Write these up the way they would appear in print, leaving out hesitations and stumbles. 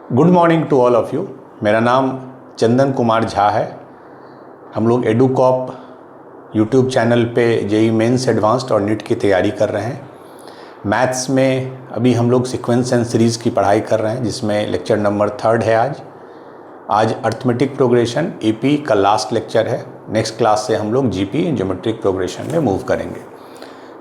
Good morning to all of you. मेरा नाम चंदन कुमार झा है। हम लोग एडुकॉप यूट्यूब चैनल पे जेई मेंस एडवांस्ड और नीट की तैयारी कर रहे हैं। मैथ्स में अभी हम लोग सीक्वेंस एंड सीरीज़ की पढ़ाई कर रहे हैं, जिसमें लेक्चर नंबर 3 है आज अर्थमेटिक प्रोग्रेशन एपी का लास्ट लेक्चर है। नेक्स्ट क्लास से हम लोग जीपी ज्योमेट्रिक प्रोग्रेशन में मूव करेंगे।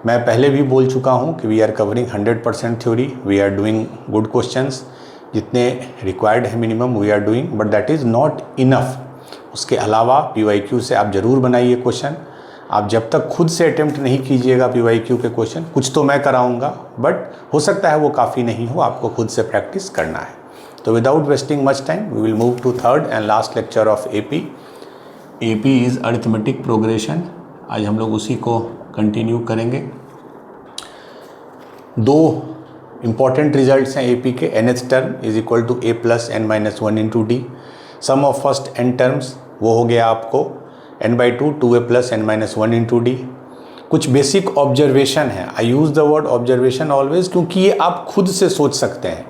मैं पहले भी बोल चुका हूँ कि we are covering 100% theory, we are doing good questions, जितने रिक्वायर्ड है minimum we are doing, but that is not enough. उसके अलावा PYQ से आप ज़रूर बनाइए क्वेश्चन। आप जब तक खुद से अटेम्प्ट नहीं कीजिएगा PYQ के क्वेश्चन, कुछ तो मैं कराऊंगा बट हो सकता है वो काफ़ी नहीं हो, आपको खुद से प्रैक्टिस करना है। तो without wasting much time we will move to third and last lecture of AP is arithmetic progression. आज हम लोग उसी को कंटिन्यू करेंगे। दो इंपॉर्टेंट रिजल्ट्स हैं AP के। nth term is equal to a plus n minus 1 into D. Sum of first n terms वो हो गया आपको n/2 2a plus n minus 1 into D. कुछ बेसिक ऑब्जर्वेशन है। I use the word observation always, क्योंकि ये आप खुद से सोच सकते हैं।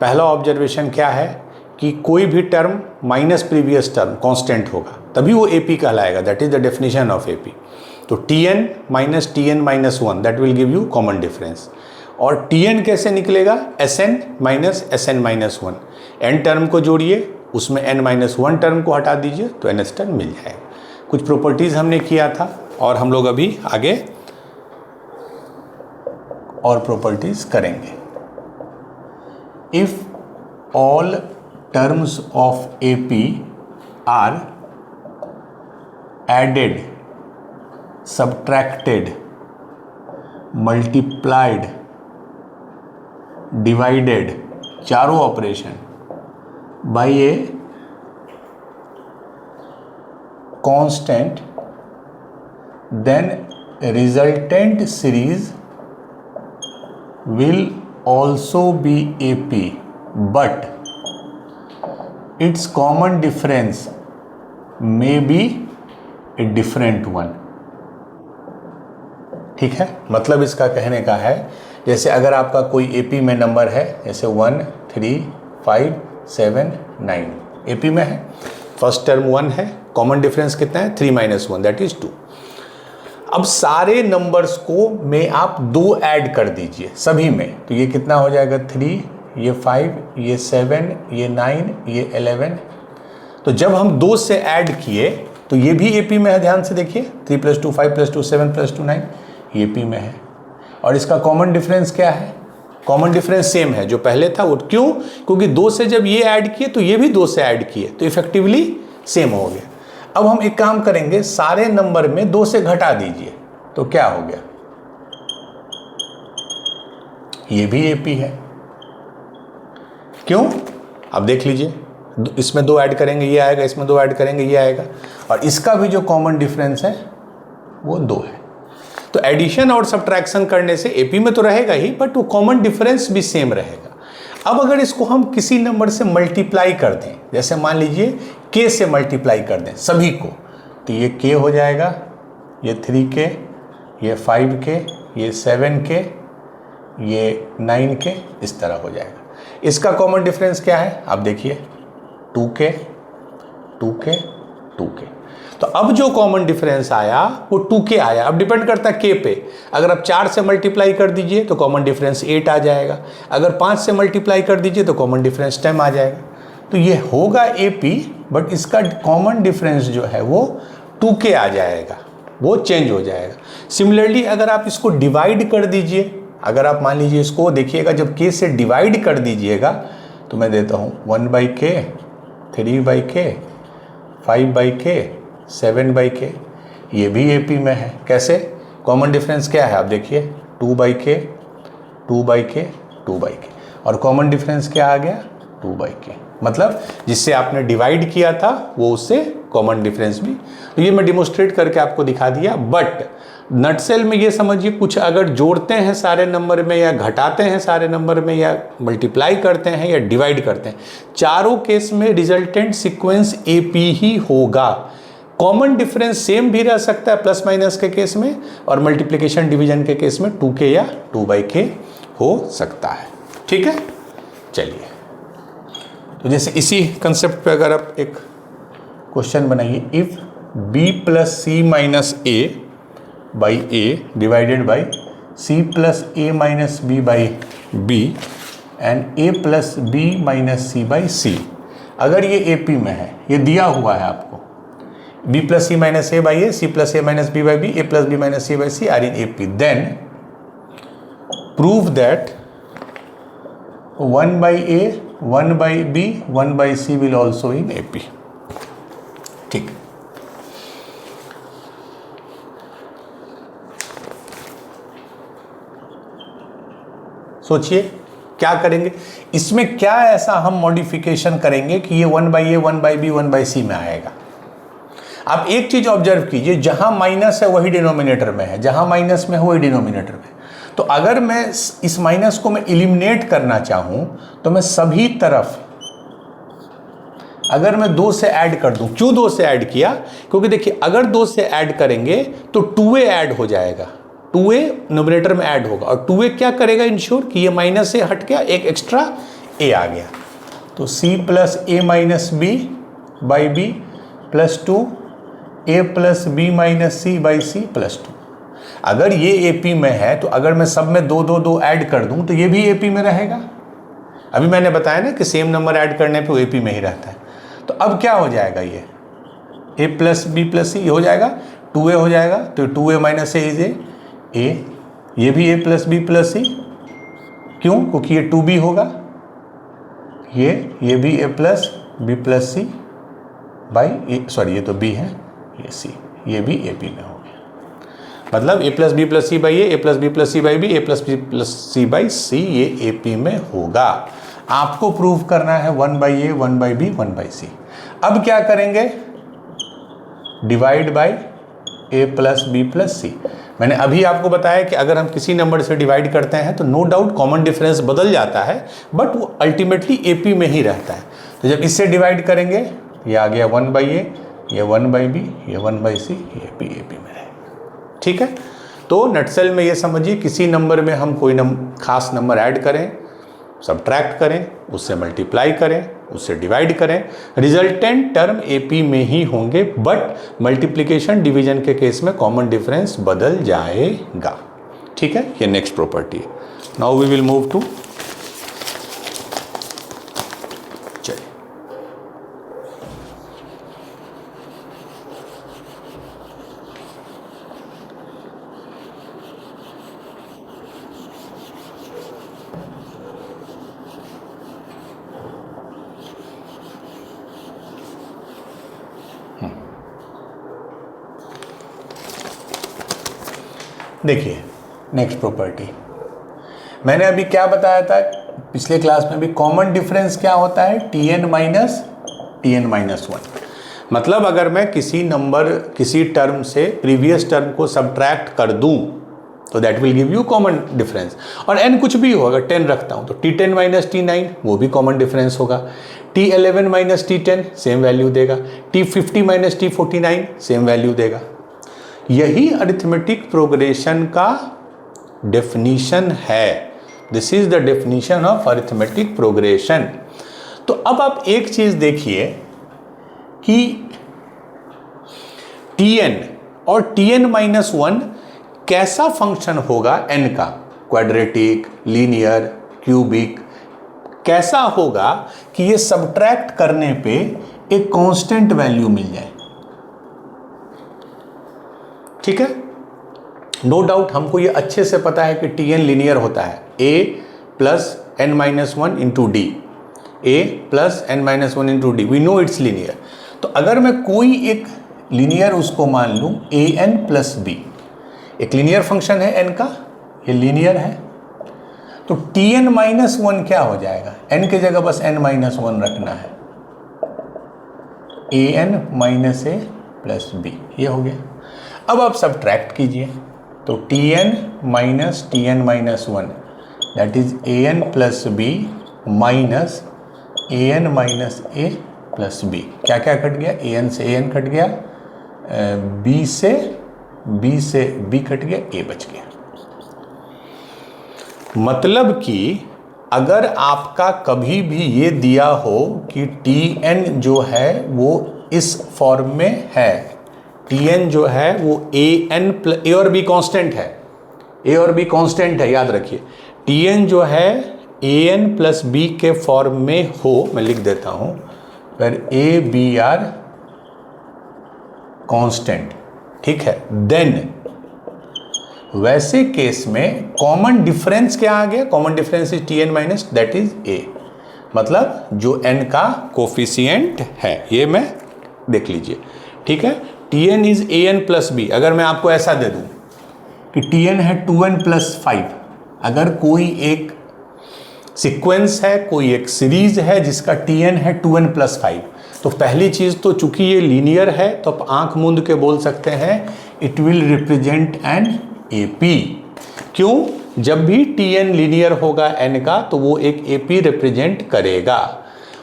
पहला ऑब्जर्वेशन क्या है कि कोई भी term minus previous term constant होगा, तभी वो AP कहलाएगा। That is the definition of AP। तो Tn minus Tn minus 1 that will give you common difference. और Tn कैसे निकलेगा? Sn minus Sn minus 1। n term को जोड़िए, उसमें n माइनस 1 टर्म को हटा दीजिए तो nth टर्म मिल जाएगा। कुछ प्रॉपर्टीज़ हमने किया था और हम लोग अभी आगे और प्रॉपर्टीज़ करेंगे। If all terms of AP are added, subtracted, multiplied, divided, चारों operation by a constant, then resultant series will also be AP, but its common difference may be a different one। ठीक है, मतलब इसका कहने का है, जैसे अगर आपका कोई AP में नंबर है, जैसे 1 3 5 7 9 AP में है, फर्स्ट टर्म 1 है, कॉमन डिफरेंस कितना है 3 माइनस 1 दैट इज 2। अब सारे नंबर्स को में आप 2 ऐड कर दीजिए सभी में, तो ये कितना हो जाएगा 3, ये 5, ये 7, ये 9, ये 11। तो जब हम 2 से ऐड किए तो ये भी AP में है। ध्यान से देखिए, 3 + 2 5 + 2 7 + 2 9 ये AP में है। और इसका कॉमन डिफरेंस क्या है? कॉमन डिफरेंस सेम है जो पहले था। वो क्यों? क्योंकि 2 से जब ये ऐड किए तो ये भी 2 से ऐड किए, तो इफेक्टिवली सेम हो गया। अब हम एक काम करेंगे, सारे नंबर में 2 से घटा दीजिए तो क्या हो गया? ये भी AP है। क्यों? अब देख लीजिए, इसमें 2 ऐड करेंगे ये आएगा, इसमें 2 ऐड करेंगे ये आएगा, और इसका भी जो कॉमन डिफरेंस है वो 2 है। तो एडिशन और सब्ट्रैक्शन करने से AP में तो रहेगा ही, बट वो कॉमन डिफरेंस भी सेम रहेगा। अब अगर इसको हम किसी नंबर से मल्टीप्लाई कर दें, जैसे मान लीजिए K से मल्टीप्लाई कर दें सभी को, तो ये K हो जाएगा, ये 3K, ये 5K, ये 7K, ये 9K, इस तरह हो जाएगा। इसका कॉमन डिफरेंस क्या है? आप देखिए 2K 2K 2K। तो अब जो कॉमन डिफरेंस आया वो 2K आया। अब डिपेंड करता है K पे। अगर आप 4 से मल्टीप्लाई कर दीजिए तो कॉमन डिफरेंस 8 आ जाएगा। अगर 5 से मल्टीप्लाई कर दीजिए तो कॉमन डिफरेंस 10 आ जाएगा। तो ये होगा AP, बट इसका कॉमन डिफरेंस जो है वो 2K आ जाएगा, वो चेंज हो जाएगा। सिमिलरली अगर आप इसको डिवाइड कर दीजिए, अगर आप मान लीजिए इसको देखिएगा, जब K से डिवाइड कर दीजिएगा तो मैं देता हूँ 1/K, 3/K, 5/K, 7/K, ये भी AP में है। कैसे? कॉमन डिफरेंस क्या है? आप देखिए 2/K 2/K 2/K, और कॉमन डिफरेंस क्या आ गया? 2/K। मतलब जिससे आपने डिवाइड किया था वो उससे कॉमन डिफरेंस भी। तो ये मैं डिमोस्ट्रेट करके आपको दिखा दिया। बट नटसेल में ये समझिए, कुछ अगर जोड़ते हैं सारे नंबर में, या घटाते हैं सारे नंबर में, या मल्टीप्लाई करते हैं, या डिवाइड करते हैं, चारों केस में रिजल्टेंट सीक्वेंस AP ही होगा। कॉमन डिफरेंस सेम भी रह सकता है प्लस माइनस के केस में, और मल्टीप्लिकेशन डिवीजन के केस में 2K या 2/K हो सकता है। ठीक है, चलिए तो जैसे इसी कंसेप्ट पे अगर आप एक क्वेश्चन बनाइए, if b plus C minus A by a divided by C plus A minus B by b and a plus B minus C by c, अगर ये ए पी में है, ये दिया हुआ है आपको, B plus C minus A by A, C plus A minus B by B, A plus B minus C by C are in A P, then prove that 1 by A, 1 by B, 1 by C will also in AP। ठीक, सोचिए क्या करेंगे इसमें, क्या ऐसा हम modification करेंगे कि ये 1 by A, 1 by B, 1 by C में आएगा। आप एक चीज ऑब्जर्व कीजिए, जहां माइनस है वही डिनोमिनेटर में है, जहां माइनस में है वही डिनोमिनेटर में। तो अगर मैं इस माइनस को मैं इलिमिनेट करना चाहूं तो मैं सभी तरफ अगर मैं 2 से ऐड कर दूं, क्यों 2 से ऐड किया, क्योंकि देखिए अगर 2 से ऐड करेंगे तो 2a ऐड हो जाएगा, 2a न्यूमरेटर में ऐड होगा, और 2a क्या करेगा, इंश्योर कि ये माइनस से हट गया, एक एक्स्ट्रा a आ गया। तो c plus A minus B by B plus 2 a plus B minus C by C plus 2। अगर ये AP में है तो अगर मैं सब में 2 2 2 ऐड कर दूं तो ये भी AP में रहेगा। अभी मैंने बताया ना कि सेम नंबर ऐड करने पे वो AP में ही रहता है। तो अब क्या हो जाएगा, ये A प्लस बी प्लस सी हो जाएगा, 2a हो जाएगा, तो 2a minus A is a, ये भी A plus B plus C, क्यों, क्योंकि ये 2b होगा, ये भी A plus B plus C by, sorry ये तो B है, ये C, ये भी AP में हो गया। मतलब a plus B plus C by a plus B plus C by B, A plus B plus C by c, ये AP में होगा। आपको प्रूव करना है 1 by a, 1 by b, 1 by c. अब क्या करेंगे, divide by a plus B plus c. मैंने अभी आपको बताया कि अगर हम किसी नंबर से डिवाइड करते हैं तो नो डाउट कॉमन डिफरेंस बदल जाता है, बट वो अल्टीमेटली AP में ही रहता है। तो जब इससे डिवाइड करेंगे, ये आ गया 1 बाई ए, ये 1 बाई बी, ये 1 बाई सी, ये भी AP में रहेगा। ठीक है, तो नटसेल में ये समझिए, किसी नंबर में हम कोई खास नंबर ऐड करें, सब्ट्रैक्ट करें, उससे मल्टीप्लाई करें, उससे डिवाइड करें, रिजल्टेंट टर्म AP में ही होंगे, बट मल्टीप्लिकेशन डिवीजन के केस में कॉमन डिफरेंस बदल जाएगा। ठीक है, ये नेक्स्ट प्रॉपर्टी है। Now we will move to, चलिए देखिए नेक्स्ट प्रॉपर्टी। मैंने अभी क्या बताया था पिछले क्लास में भी, कॉमन डिफरेंस क्या होता है, Tn माइनस 1। मतलब अगर मैं किसी नंबर, किसी टर्म से प्रीवियस टर्म को सब्ट्रैक्ट कर दूं तो that will give you common difference. और n कुछ भी हो, अगर 10 रखता हूं तो T10 माइनस T9 वो भी कॉमन डिफरेंस होगा, T11 minus T10 same value देगा, T50 minus T49 same value देगा। यही अरिथमेटिक प्रोग्रेशन का डेफिनीशन है। This is the definition of arithmetic progression. तो अब आप एक चीज देखिए कि Tn और Tn माइनस 1 कैसा फंक्शन होगा n का, क्वाड्रेटिक, लीनियर, क्यूबिक, कैसा होगा कि ये सब्ट्रैक्ट करने पे एक कांस्टेंट वैल्यू मिल जाए। ठीक है, नो डाउट हमको ये अच्छे से पता है कि Tn लीनियर होता है, a plus n minus 1 into D, a plus n minus 1 into D, we know it's linear. तो अगर मैं कोई एक लीनियर उसको मान लूँ an प्लस बी, एक लीनियर फंक्शन है n का, ये लीनियर है, तो Tn माइनस 1 क्या हो जाएगा, n की जगह बस n माइनस 1 रखना है, an minus A plus B, ये हो गया। अब आप सब्ट्रैक्ट कीजिए, तो Tn minus Tn minus 1 that is an plus B minus an minus A plus B. क्या क्या कट गया, an से an कट गया, b से b कट गया, a बच गया। मतलब कि अगर आपका कभी भी ये दिया हो कि Tn जो है वो इस फॉर्म में है, Tn जो है वो ए और बी कांस्टेंट है, ए और बी कांस्टेंट है, याद रखिए। Tn जो है an प्लस बी के फॉर्म में हो, मैं लिख देता हूं, पर ए बी आर कांस्टेंट, ठीक है, देन वैसे केस में कॉमन डिफरेंस क्या आ गया? Common difference is Tn minus that is a, मतलब जो n का कोफिशिएंट है, ये मैं देख लीजिए, ठीक है। Tn is an plus B. अगर मैं आपको ऐसा दे दूं कि Tn है 2n प्लस 5, अगर कोई एक सीक्वेंस है, कोई एक सीरीज है जिसका Tn है 2n प्लस 5, तो पहली चीज तो चूंकि ये लीनियर है तो आप आंख मूंद के बोल सकते हैं it will represent an AP. क्यों? जब भी Tn लीनियर होगा n का तो वो एक एपी रिप्रेजेंट करेगा,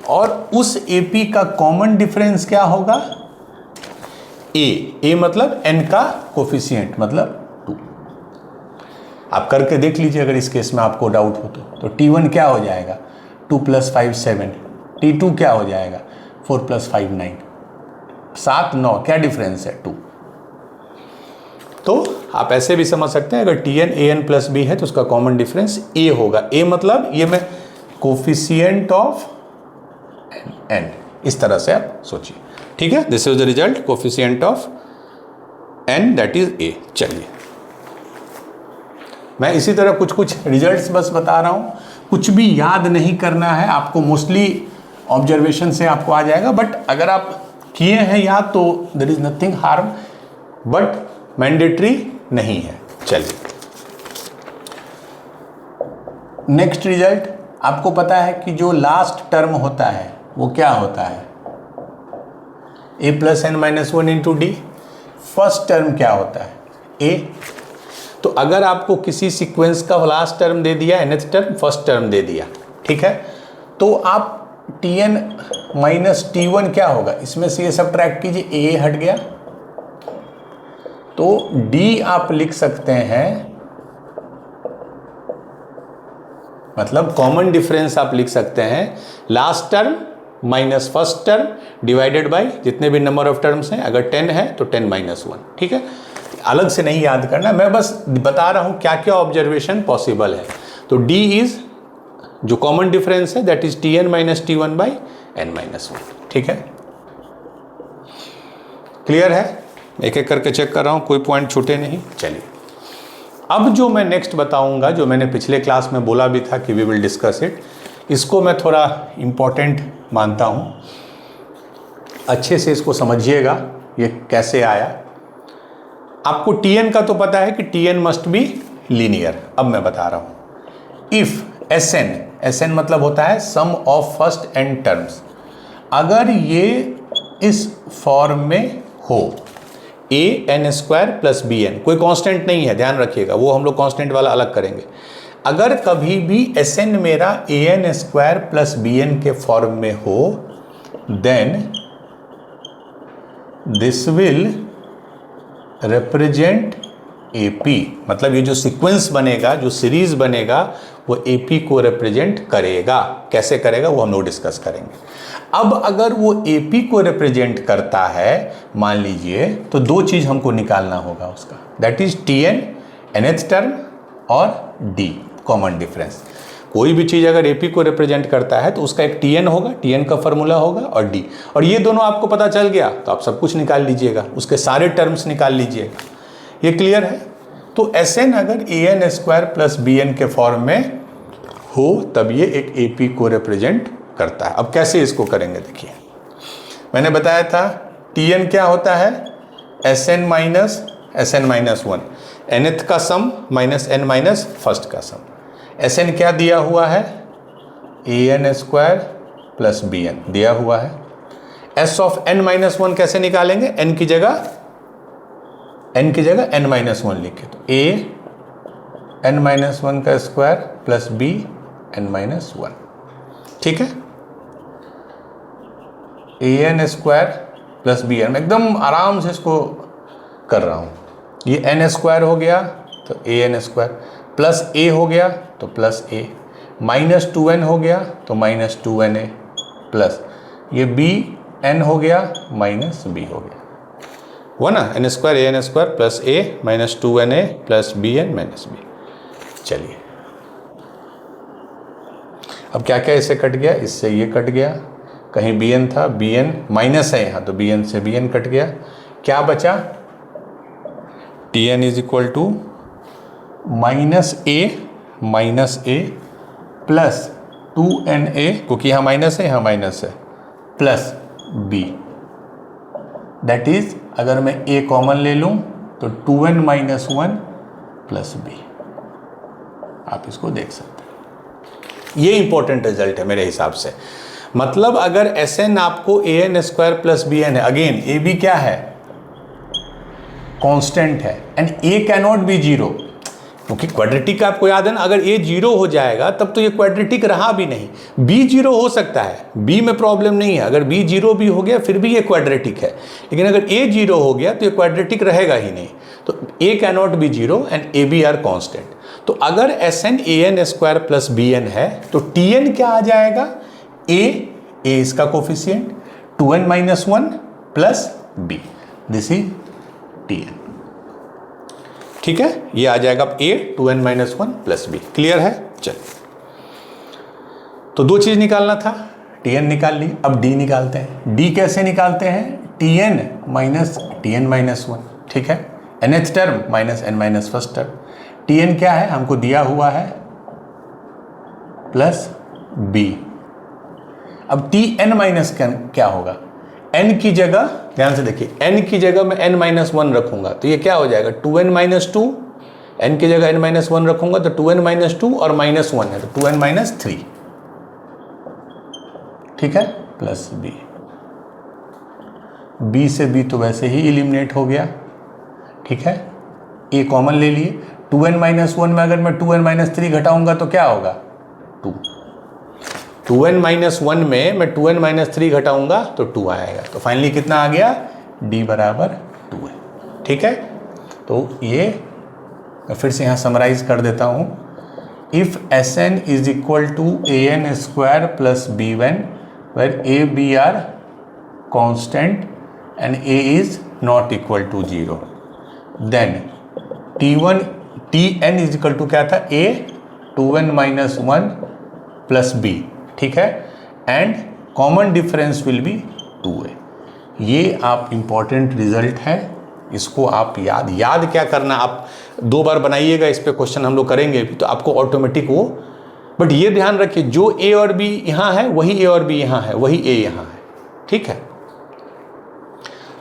और उस एपी का कॉमन डिफरेंस क्या होगा? ए मतलब n का कोफिशिएंट, मतलब 2। आप करके देख लीजिए अगर इस केस में आपको डाउट हो तो T1 क्या हो जाएगा? 2 प्लस 5 7, T2 क्या हो जाएगा? 4 प्लस 5 9, 7 9, क्या डिफरेंस है? 2। तो आप ऐसे भी समझ सकते हैं अगर Tn an प्लस बी है तो उसका कॉमन डिफरेंस a होगा। a मतलब ये मैं कोफिशिएंट ऑफ n, इस तरह से आप सोचिए, ठीक है। This is the result, coefficient of n that is a। चलिए, मैं इसी तरह कुछ कुछ रिजल्ट्स बस बता रहा हूं, कुछ भी याद नहीं करना है आपको, मोस्टली ऑब्जर्वेशन से आपको आ जाएगा, बट अगर आप किए हैं याद तो there is nothing harm, but mandatory नहीं है। चलिए, नेक्स्ट रिजल्ट, आपको पता है कि जो लास्ट टर्म होता है वो क्या होता है? a plus N minus 1 into D. First term क्या होता है? a। तो अगर आपको किसी सीक्वेंस का लास्ट टर्म दे दिया, nth टर्म, फर्स्ट टर्म दे दिया, ठीक है, तो आप Tn माइनस T1 क्या होगा? इसमें से ये सब्ट्रैक्ट कीजिए, a हट गया, तो D आप लिख सकते हैं, मतलब कॉमन डिफरेंस आप लिख सकते हैं last term minus first term divided by जितने भी नंबर ऑफ टर्म्स हैं। अगर 10 है तो 10 माइनस 1, ठीक है। अलग से नहीं याद करना, मैं बस बता रहा हूं क्या क्या ऑब्जर्वेशन पॉसिबल है। तो D इज जो कॉमन डिफरेंस है that is Tn minus T1 by n minus 1, ठीक है। क्लियर है? एक एक करके चेक कर रहा हूं, कोई पॉइंट छूटे नहीं। चलिए, अब जो मैं नेक्स्ट बताऊंगा, जो मैंने पिछले क्लास में बोला भी था कि वी विल डिस्कस इट, इसको मैं थोड़ा इम्पॉर्टेंट मानता हूं, अच्छे से इसको समझिएगा ये कैसे आया। आपको Tn का तो पता है कि Tn मस्ट बी लीनियर। अब मैं बता रहा हूं, इफ Sn मतलब होता है sum of first N terms, अगर ये इस फॉर्म में हो, a n square plus B N, कोई कांस्टेंट नहीं है, ध्यान रखिएगा, वो हम लोग कांस्टेंट वाला अलग करेंगे। अगर कभी भी Sn मेरा a n square plus B N के फॉर्म में हो, then this will represent AP, मतलब ये जो सीक्वेंस बनेगा, जो सीरीज बनेगा, वो AP को रिप्रेजेंट करेगा। कैसे करेगा वो हम लोग डिस्कस करेंगे। अब अगर वो AP को रिप्रेजेंट करता है, मान लीजिए, तो दो चीज हमको निकालना होगा उसका, that is Tn nth term और D कॉमन डिफरेंस। कोई भी चीज अगर AP को रिप्रेजेंट करता है तो उसका एक Tn होगा, Tn का फॉर्मूला होगा, और D, और ये दोनों आपको पता चल गया तो आप सब कुछ निकाल लीजिएगा, उसके सारे टर्म्स निकाल लीजिएगा। ये क्लियर है? तो Sn अगर an स्क्वायर प्लस bn के फॉर्म में हो तब ये एक AP को रिप्रेजेंट करता है। अब कैसे इसको करेंगे देखिए, मैंने बताया था Tn क्या होता है? Sn माइनस 1, nth का सम माइनस n माइनस फर्स्ट का सम। Sn क्या दिया हुआ है? an स्क्वायर प्लस bn दिया हुआ है। s ऑफ n माइनस 1 कैसे निकालेंगे? n की जगह n माइनस 1 लिखे, तो a n माइनस 1 का square plus b n minus 1, ठीक है। a n square plus B N, एकदम आराम से इसको कर रहा हूँ। ये n स्क्वायर हो गया तो a n square, plus a हो गया तो प्लस a, -2n हो गया तो -2na प्लस ये bn हो गया -b हो गया, हुआ ना, n square an square plus a -2na plus bn -b। चलिए अब क्या क्या इससे कट गया, इससे ये कट गया, कहीं bn था, bn माइनस है यहाँ तो bn से bn कट गया, क्या बचा, tn is equal to -a plus 2na, क्योंकि यहाँ माइनस है यहाँ माइनस है, प्लस b, दैट इज अगर मैं a कॉमन ले लूँ तो 2n - 1 प्लस b, आप इसको देख सकते हैं। ये इंपॉर्टेंट रिजल्ट है मेरे हिसाब से। मतलब अगर Sn आपको an स्क्वायर प्लस bn है, अगेन a b क्या है, कांस्टेंट है, and a cannot be zero, क्योंकि क्वाड्रेटिक आपको याद है ना, अगर a जीरो हो जाएगा तब तो ये क्वाड्रेटिक रहा भी नहीं, b जीरो हो सकता है, b में प्रॉब्लम नहीं है, अगर b जीरो भी हो गया फिर भी ये क्वाड्रेटिक है, लेकिन अगर a जीरो हो गया तो ये क्वाड्रेटिक रहेगा ही नहीं, तो a cannot be zero and a b are constant. तो अगर Sn an square plus bn है तो tn क्या आ जाएगा, a इसका coefficient 2n - 1 plus b, this is tn, ठीक है, ये आ जाएगा अब a 2n - 1 plus b। Clear है? चलिए, तो दो चीज निकालना था, tn निकाल ली, अब d निकालते हैं। d कैसे निकालते हैं, tn - 1, ठीक है, nth term minus n - first term, tn क्या है हमको दिया हुआ है प्लस b। अब tn माइनस क्या होगा, n की जगह, ध्यान से देखिए, n की जगह मैं n - 1 रखूंगा तो ये क्या हो जाएगा 2n - 2, n की जगह n - 1 रखूंगा तो 2n - 2 और -1 है तो 2n - 3, ठीक है, प्लस b, b से b तो वैसे ही इलिमिनेट हो गया, ठीक है, a कॉमन ले लिए, 2n - 1 में अगर मैं 2n - 3 घटाऊंगा तो क्या होगा 2, 2n - 1 में मैं 2n - 3 घटाऊंगा तो 2 आएगा, तो फाइनली कितना आ गया, d बराबर 2 है, ठीक है। तो ये मैं फिर से यहाँ समराइज कर देता हूँ, if Sn is equal to an square plus b1 where a b are constant and a is not equal to 0, then tn is equal to क्या था, a 2n - 1 प्लस b, ठीक है, and common difference will be 2a। ये आप important result है, इसको आप याद क्या करना, आप 2 बार बनाइएगा, इस पे क्वेश्चन हम लोग करेंगे भी तो आपको ऑटोमेटिक वो, बट ये ध्यान रखिए जो a और b यहाँ है वही a और b यहाँ है, वही a यहाँ है, ठीक है।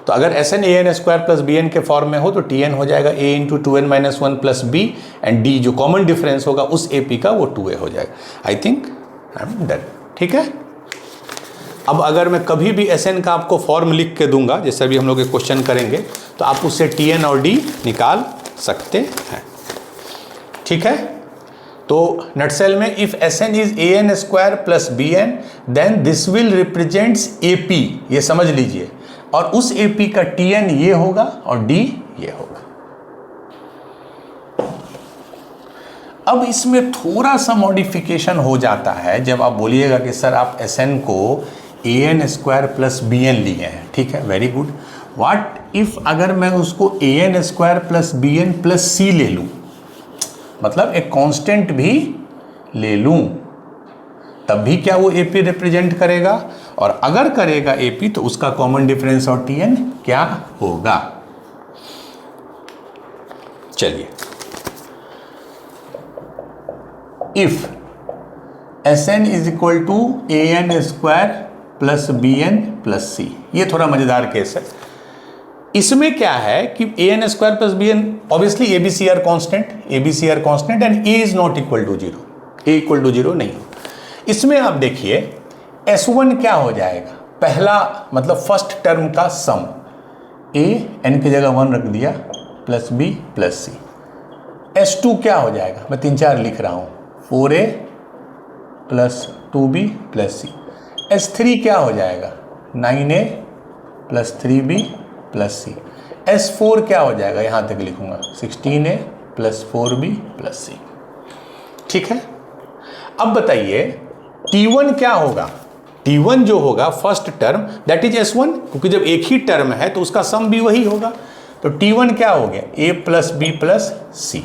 तो अगर Sn an square plus bn के फॉर्म में हो तो tn हो जाएगा a into 2n - 1 plus b, and d जो कॉमन डिफरेंस होगा उस ap का वो 2a हो जाएगा। आई थिंक आई एम डन, ठीक है। अब अगर मैं कभी भी Sn का आपको फॉर्म लिख के दूंगा, जैसे अभी हम लोग एक क्वेश्चन करेंगे, तो आप उससे tn और d निकाल सकते हैं, ठीक है। तो नटसेल में if Sn is an square plus bn then this will represents ap, ये समझ लीजिए, और उस ap का tn ये होगा और d ये होगा। अब इसमें थोड़ा सा मॉडिफिकेशन हो जाता है जब आप बोलिएगा कि सर आप Sn को an स्क्वायर प्लस bn लिए हैं, ठीक है, वेरी गुड। व्हाट इफ अगर मैं उसको an square plus bn plus c ले लूँ, मतलब एक कांस्टेंट भी ले लूँ, तब भी क्या वो AP रिप्रेजेंट करेगा, और अगर करेगा AP तो उसका कॉमन डिफरेंस और TN क्या होगा। चलिए, if Sn is equal to an square plus bn plus c, ये थोड़ा मजेदार केस है। इसमें क्या है कि an square plus bn obviously ABC are constant and a is not equal to 0, a equal to 0 नहीं। इसमें आप देखिए S1 क्या हो जाएगा, पहला मतलब फर्स्ट टर्म का सम, a n की जगह 1 रख दिया plus b plus c। S2 क्या हो जाएगा, मैं 3-4 लिख रहा हूँ, 4a plus 2b plus c। S3 क्या हो जाएगा, 9a plus 3b plus c। S4 क्या हो जाएगा, यहाँ तक लिखूंगा 16a plus 4b plus c, ठीक है। अब बताइए T1 क्या होगा? T1 जो होगा first term that is S1, क्योंकि जब एक ही टर्म है तो उसका सम भी वही होगा। तो T1 क्या हो गया? A plus B plus C.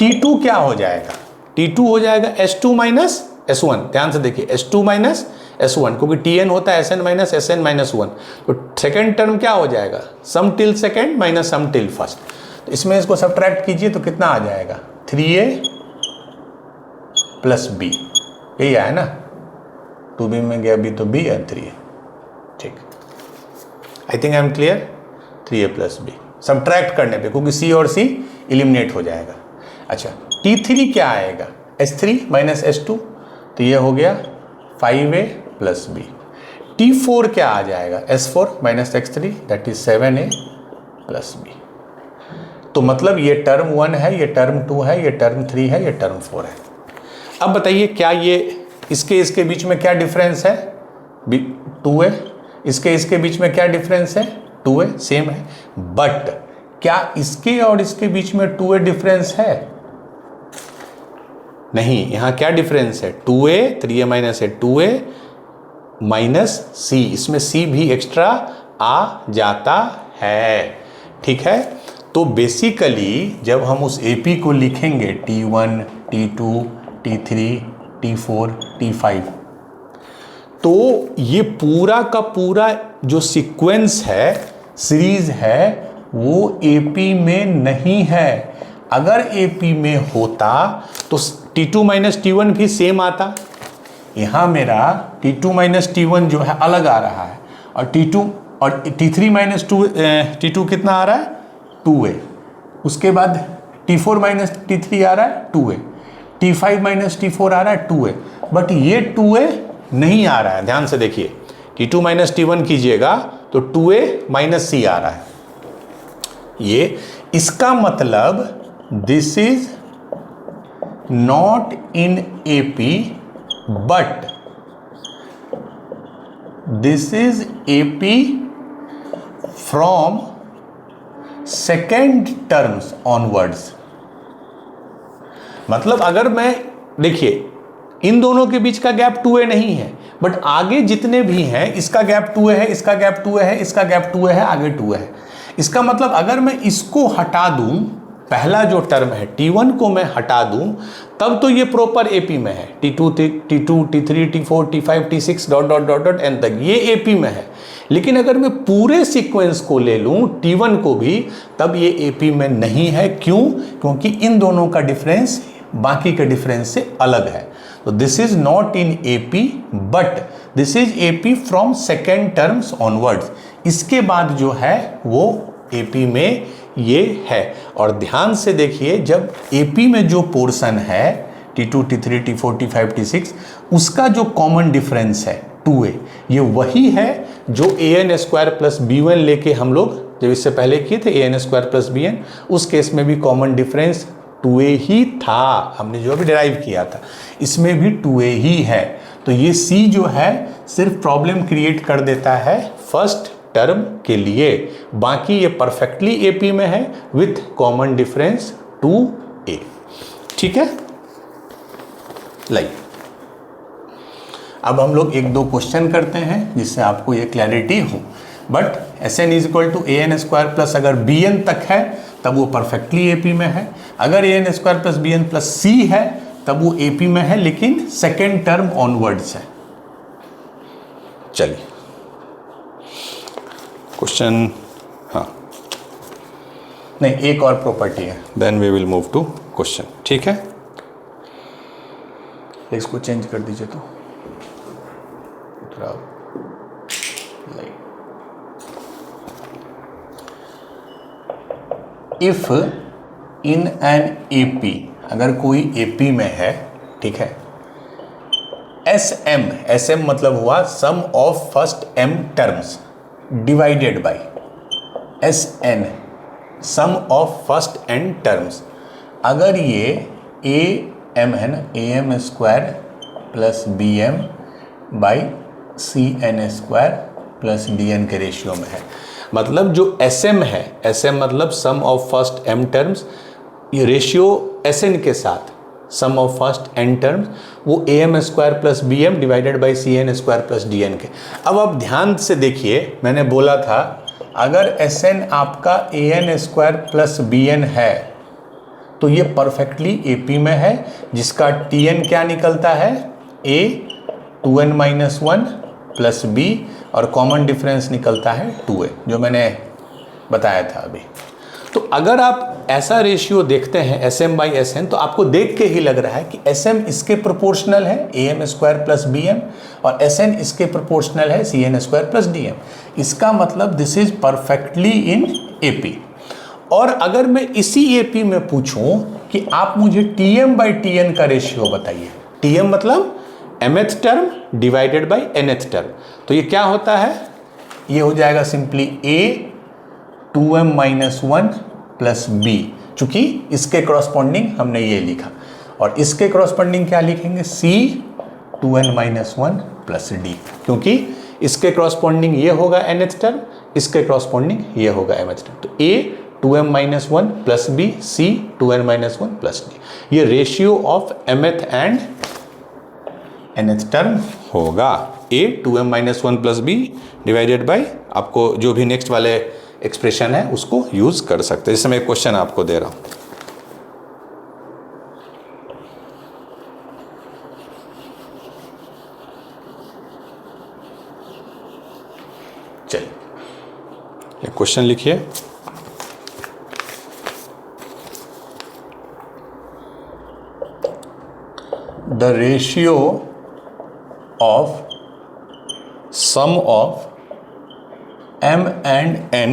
T2 क्या हो जाएगा? T2 हो जाएगा S2 माइनस S1। ध्यान से देखिए, S2 माइनस S1, क्योंकि Tn होता है Sn माइनस Sn माइनस 1। तो सेकेंड टर्म क्या हो जाएगा? Sum till second minus sum till first. तो इसमें इसको सब्ट्रैक्ट कीजिए तो कितना आ जाएगा? 3a प्लस बी, यही आया ना? 2b में गया b तो b है 3a। ठीक, I think I am clear. 3a plus B subtract करने पे, क्योंकि c और c एलिमिनेट हो जाएगा। अच्छा, T3 क्या आएगा? S3 माइनस S2, तो ये हो गया 5a प्लस बी। T4 क्या आ जाएगा? S4 minus X3 that is 7a plus B. तो मतलब ये टर्म 1 है, ये टर्म 2 है, ये टर्म 3 है, ये टर्म 4 है। अब बताइए क्या ये इसके बीच में क्या डिफरेंस है? 2a। इसके बीच में क्या डिफरेंस है? 2a, सेम है। बट क्या इसके और इसके बीच में 2a डिफरेंस है? नहीं, यहां क्या डिफरेंस है? 2a, 3a माइनस है 2a माइनस c, इसमें c भी एक्स्ट्रा आ जाता है। ठीक है, तो बेसिकली जब हम उस AP को लिखेंगे T1, T2, T3, T4, T5, तो ये पूरा का पूरा जो सीक्वेंस है, सीरीज है, वो AP में नहीं है। अगर AP में होता तो T2 माइनस T1 भी सेम आता। यहाँ मेरा T2 माइनस T1 जो है अलग आ रहा है, और T2 और T3 माइनस T2 कितना आ रहा है? 2a। उसके बाद T4 माइनस T3 आ रहा है 2a, T5 माइनस T4 आ रहा है 2a, बट ये 2a नहीं आ रहा है। ध्यान से देखिए, T2 माइनस T1 कीजिएगा तो 2a माइनस c आ रहा है। ये इसका मतलब this is not in AP but this is AP from second terms onwards. मतलब अगर मैं, देखिए इन दोनों के बीच का गैप 2a नहीं है, बट आगे जितने भी हैं इसका गैप 2a है, इसका गैप 2a है, इसका गैप 2a है, आगे 2a है। इसका मतलब अगर मैं इसको हटा दूं, पहला जो टर्म है T1 को मैं हटा दूं, तब तो ये प्रॉपर AP में है। T2, T3, T4, T5, T6 dot dot dot dot N तक ये AP में है। लेकिन अगर मैं पूरे सीक्वेंस को ले लूं T1 को भी, तब ये AP में नहीं है। क्यों? क्योंकि इन दोनों का डिफरेंस बाकी के डिफरेंस से अलग है। तो this is not in AP but this is AP from second terms onwards. इसके बाद जो है वो AP में ये है। और ध्यान से देखिए, जब AP में जो पोर्शन है T2, T3, T4, T5, T6, उसका जो कॉमन डिफरेंस है 2a, ये वही है जो an स्क्वायर प्लस b1 लेके हम लोग जब इससे पहले किए थे an स्क्वायर प्लस bn, उस केस में भी कॉमन डिफरेंस 2a ही था। हमने जो अभी डिराइव किया था इसमें भी 2a ही है। तो ये c जो है सिर्फ प्रॉब्लम क्रिएट कर देता है फर्स्ट टर्म के लिए, बाकी ये परफेक्टली AP में है विथ कॉमन डिफरेंस 2a। ठीक है, लाइक अब हम लोग एक दो क्वेश्चन करते हैं जिससे आपको ये क्लैरिटी हो। But Sn is equal to an square plus अगर bn तक है तब वो परफेक्टली AP में है। अगर an square plus bn plus c है तब वो AP में है, लेकिन सेकेंड टर्म ऑनवर्ड्स है। चलिए क्वेश्चन, हाँ नहीं, एक और प्रॉपर्टी है, then we will move to question. ठीक है, इसको चेंज कर दीजिए तो इफ इन एन AP, अगर कोई AP में है, ठीक है, SM मतलब हुआ sum of first m terms divided by SN sum of first n terms. अगर ये AM है ना, AM square plus BM by CN square plus DN के रेशियो में है, मतलब जो SM है, SM मतलब sum of first m terms, ये रेशियो SN के साथ sum of first n terms, वो a M square plus B m divided by c N square plus D N के। अब आप ध्यान से देखिए, मैंने बोला था अगर एस एन आपका a N square plus B N है तो ये परफेक्टली ए पी में है, जिसका टी एन क्या निकलता है, ए 2n माइनस 1 प्लस बी, और कॉमन डिफरेंस निकलता है 2a, जो मैंने बताया था अभी। तो अगर आप ऐसा रेशियो देखते हैं S M by S N, तो आपको देख के ही लग रहा है कि एस एम इसके प्रोपोर्शनल है A M square plus B M, और एस एन इसके प्रोपोर्शनल है C N square plus D M. इसका मतलब this is perfectly in A P. और अगर मैं इसी ए पी में पूछूं कि आप मुझे T M by T N का रेशियो बताइए, टी एम मतलब mth term divided by nth term, तो ये क्या होता है, ये हो जाएगा simply a 2m minus 1 plus B, चूंकि इसके करस्पॉन्डिंग हमने ये लिखा, और इसके करस्पॉन्डिंग क्या लिखेंगे, c 2n minus 1 plus D, क्योंकि इसके करस्पॉन्डिंग ये होगा nth टर्म, इसके करस्पॉन्डिंग ये होगा mth टर्म। तो a 2m minus 1 plus B, c 2n minus 1 plus d, ये ratio of mth and nth term होगा। a 2m minus 1 plus B divided by, आपको जो भी नेक्स्ट वाले एक्सप्रेशन है उसको यूज कर सकते हैं। जैसे मैं एक क्वेश्चन आपको दे रहा हूं, चलिए एक क्वेश्चन लिखिए, the ratio of sum of m and n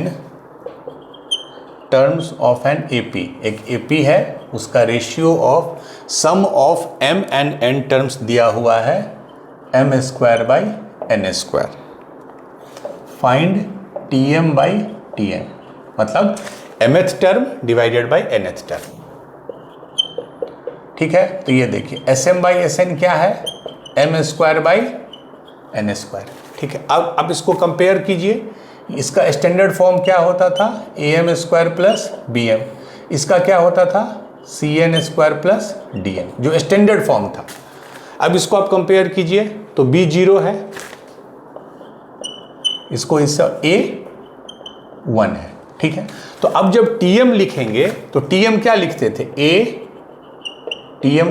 terms of an AP, एक AP है, उसका ratio of sum of m and n terms दिया हुआ है m square by n square, find tm by tn, मतलब mth term divided by nth term. ठीक है, तो ये देखिए sm बाई sn क्या है, M square by N square. ठीक है, अब इसको कंपेयर कीजिए, इसका स्टैंडर्ड फॉर्म क्या होता था, A M square plus B M, इसका क्या होता था, C N square plus D N, जो स्टैंडर्ड फॉर्म था। अब इसको आप कंपेयर कीजिए तो बी 0 है, इसको इससे ए 1 है। ठीक है, तो अब जब टी एम लिखेंगे तो टी एम क्या लिखते थे, ए टी एम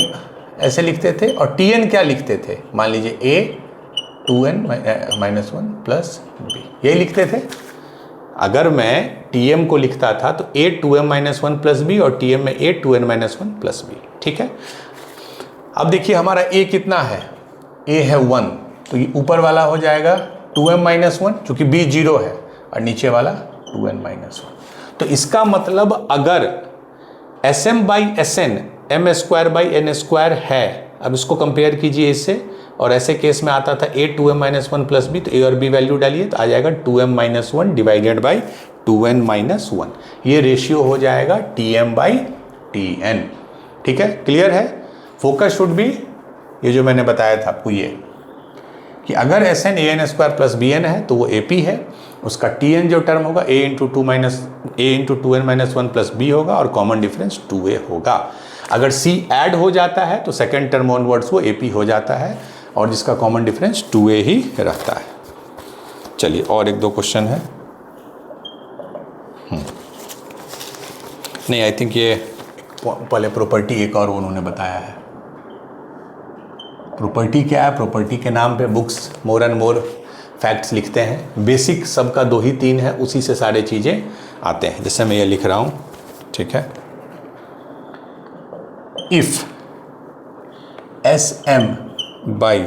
ऐसे लिखते थे, और टी एन क्या लिखते थे, मान लीजिए ए 2n माइनस 1 प्लस बी, यही लिखते थे। अगर मैं टी एम को लिखता था तो ए 2m माइनस 1 प्लस बी, और टी एम में ए 2n माइनस 1 प्लस बी। ठीक है, अब देखिए हमारा ए कितना है, ए है 1, तो ये ऊपर वाला हो जाएगा 2m माइनस 1, चूंकि बी 0 है, और नीचे वाला 2n माइनस 1। तो इसका मतलब अगर S M by S N M square by N square है, अब इसको कंपेयर कीजिए इससे, और ऐसे केस में आता था ए 2m माइनस 1 प्लस बी, तो ए और बी वैल्यू डालिए तो आ जाएगा 2m minus 1 divided by 2n minus 1, ये रेशियो हो जाएगा tm बाई tn। ठीक है, क्लियर है। फोकस शुड बी ये जो मैंने बताया था आपको, ये कि अगर S N A N square plus B N है तो वो ए पी है, उसका टी एन जो टर्म होगा a into 2n minus 1 plus b होगा, और कॉमन डिफरेंस 2a होगा। अगर c ऐड हो जाता है तो सेकेंड टर्म ऑनवर्ड्स वो AP हो जाता है, और जिसका कॉमन डिफरेंस 2a ही रहता है। चलिए और एक दो क्वेश्चन है, नहीं आई थिंक ये पहले प्रॉपर्टी एक और उन्होंने बताया है। प्रॉपर्टी क्या है, प्रॉपर्टी के नाम पे books more and more facts लिखते हैं, बेसिक सबका 2 ही 3 है, उसी से सारे चीज़ें आते हैं। जैसे मैं ये लिख रहा हूँ, ठीक है, इफ SM बाई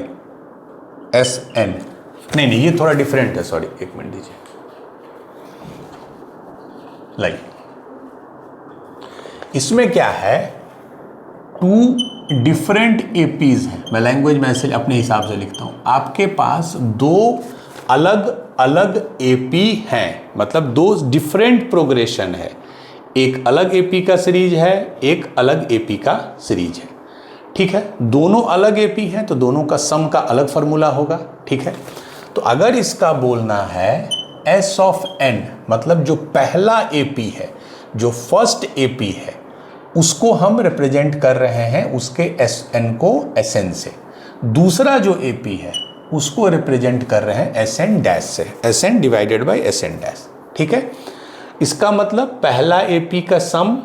SN, नहीं ये थोड़ा डिफरेंट है, सॉरी एक मिनट दीजिए, लाइक इसमें क्या है, 2 डिफरेंट APs हैं, मैं लैंग्वेज में ऐसे अपने हिसाब से लिखता हूं, आपके पास 2 अलग अलग AP हैं, मतलब 2 डिफरेंट प्रोग्रेशन है, एक अलग AP का सीरीज है, एक अलग AP का सीरीज है। ठीक है, दोनों अलग AP हैं तो दोनों का सम का अलग फार्मूला होगा। ठीक है, तो अगर इसका बोलना है S ऑफ N, मतलब जो पहला AP है, जो फर्स्ट AP है, उसको हम रिप्रेजेंट कर रहे हैं उसके Sn को Sn से। दूसरा जो AP है उसको रिप्रेजेंट कर रहे हैं Sn डैश से, Sn divided by Sn dash. ठीक है, इसका मतलब पहला AP का सम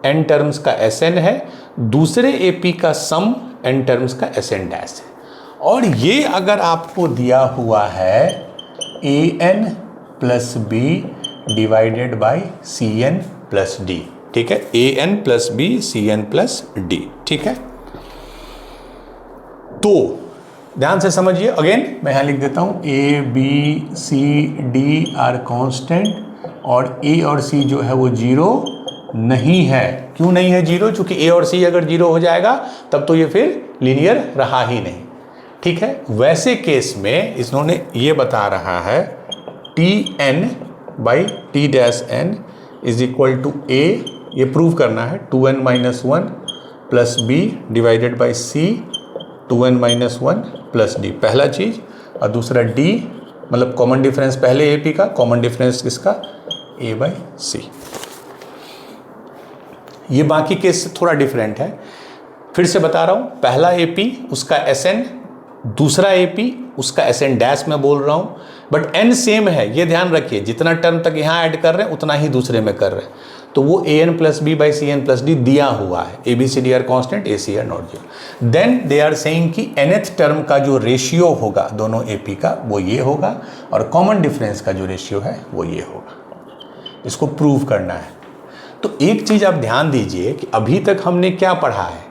n टर्म्स का Sn है, दूसरे AP का सम n टर्म्स का Sn डैश है। और ये अगर आपको दिया हुआ है an plus B divided by Cn plus D. ठीक है, an plus B Cn plus D. ठीक है, तो ध्यान से समझिए, अगेन मैं यहां लिख देता हूं A B C D are constant और A और C जो है वो जीरो नहीं है। क्यों नहीं है जीरो? क्योंकि A और C अगर जीरो हो जाएगा तब तो ये फिर लीनियर रहा ही नहीं। ठीक है, वैसे केस में इन्होंने ये बता रहा है Tn by T dash n is equal to A, ये प्रूव करना है 2n minus 1 plus B divided by C 2n minus 1 plus D, पहला चीज। और दूसरा D मतलब कॉमन डिफरेंस पहले AP का, कॉमन डिफरेंस किसका? A by C। ये बाकी केस से थोड़ा डिफरेंट है, फिर से बता रहा हूं। पहला AP उसका Sn, दूसरा AP उसका Sn डैश मैं बोल रहा हूं, बट n सेम है, ये ध्यान रखिए। जितना टर्म तक यहाँ ऐड कर रहे हैं उतना ही दूसरे में कर रहे हैं, तो वो an plus B by Cn plus D दिया हुआ है। ABCD are constant, AC are not zero. Then they are saying कि nth टर्म का जो रेशियो होगा दोनों AP का वो ये होगा, और कॉमन डिफरेंस का जो रेशियो है वो ये होगा। इसको प्रूव करना है। तो एक चीज आप ध्यान दीजिए कि अभी तक हमने क्या पढ़ा है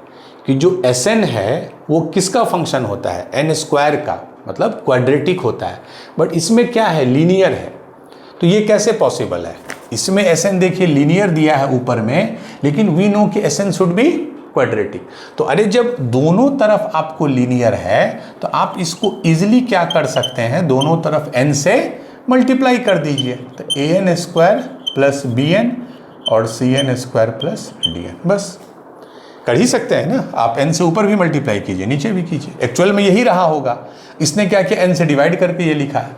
कि जो Sn है वो किसका फंक्शन होता है? n स्क्वायर का, मतलब क्वाड्रेटिक होता है। बट इसमें क्या है? लीनियर है। तो ये कैसे पॉसिबल है? इसमें Sn देखिए लीनियर दिया है ऊपर में, लेकिन वी नो कि Sn शुड बी क्वाड्रेटिक। तो अरे जब दोनों तरफ आपको लीनियर है तो आप इसको इजिली क्या कर सकते हैं? दोनों तरफ n से मल्टीप्लाई कर दीजिए। तो an स्क्वायर प्लस bn और cn स्क्वायर प्लस dn, बस कर ही सकते हैं ना। आप n से ऊपर भी मल्टीप्लाई कीजिए, नीचे भी कीजिए, एक्चुअल में यही रहा होगा। इसने क्या किया? n से डिवाइड करके ये लिखा है।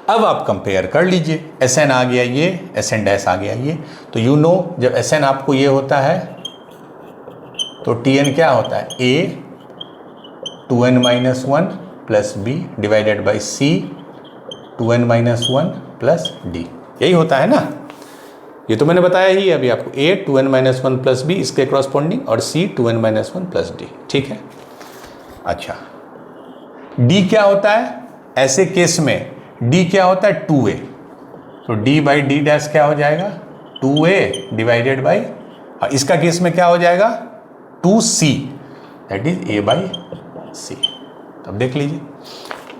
अब आप कंपेयर कर लीजिए, Sn आ गया ये, Sn डैश आ गया ये। तो यू नो जब Sn आपको ये होता है तो Tn क्या होता है? A 2n minus 1 plus B divided by C 2n minus 1 plus D, यही होता है ना। ये तो मैंने बताया ही अभी आपको, A 2n minus 1 plus B इसके कॉरस्पॉन्डिंग, और C 2n minus 1 plus D. ठीक है, अच्छा D क्या होता है? ऐसे केस में D क्या होता है? 2a। तो D बाई डी डैश क्या हो जाएगा? 2a डिवाइडेड बाई, और इसका केस में क्या हो जाएगा? 2c, that is a by c. तब देख लीजिए,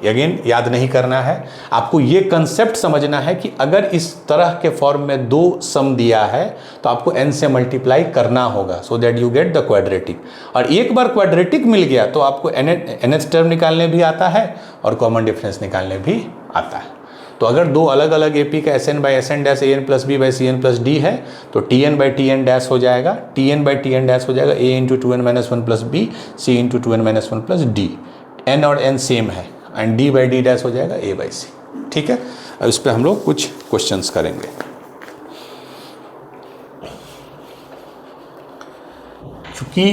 अगेन याद नहीं करना है आपको, ये कंसेप्ट समझना है कि अगर इस तरह के फॉर्म में दो सम दिया है तो आपको n से मल्टीप्लाई करना होगा, so that you get the quadratic. और एक बार क्वाड्रेटिक मिल गया तो आपको nth टर्म निकालने भी आता है और कॉमन डिफरेंस निकालने भी आता है। तो अगर दो अलग अलग AP का Sn by Sn dash an plus B by Cn plus D है तो Tn बाई Tn डैश हो जाएगा, Tn बाई Tn डैश हो जाएगा A into 2n minus 1 plus B, C into 2n minus 1 plus D. n और n same है, and D by D dash हो जाएगा A बाई C। ठीक है, अब इस पर हम लोग कुछ क्वेश्चंस करेंगे। क्योंकि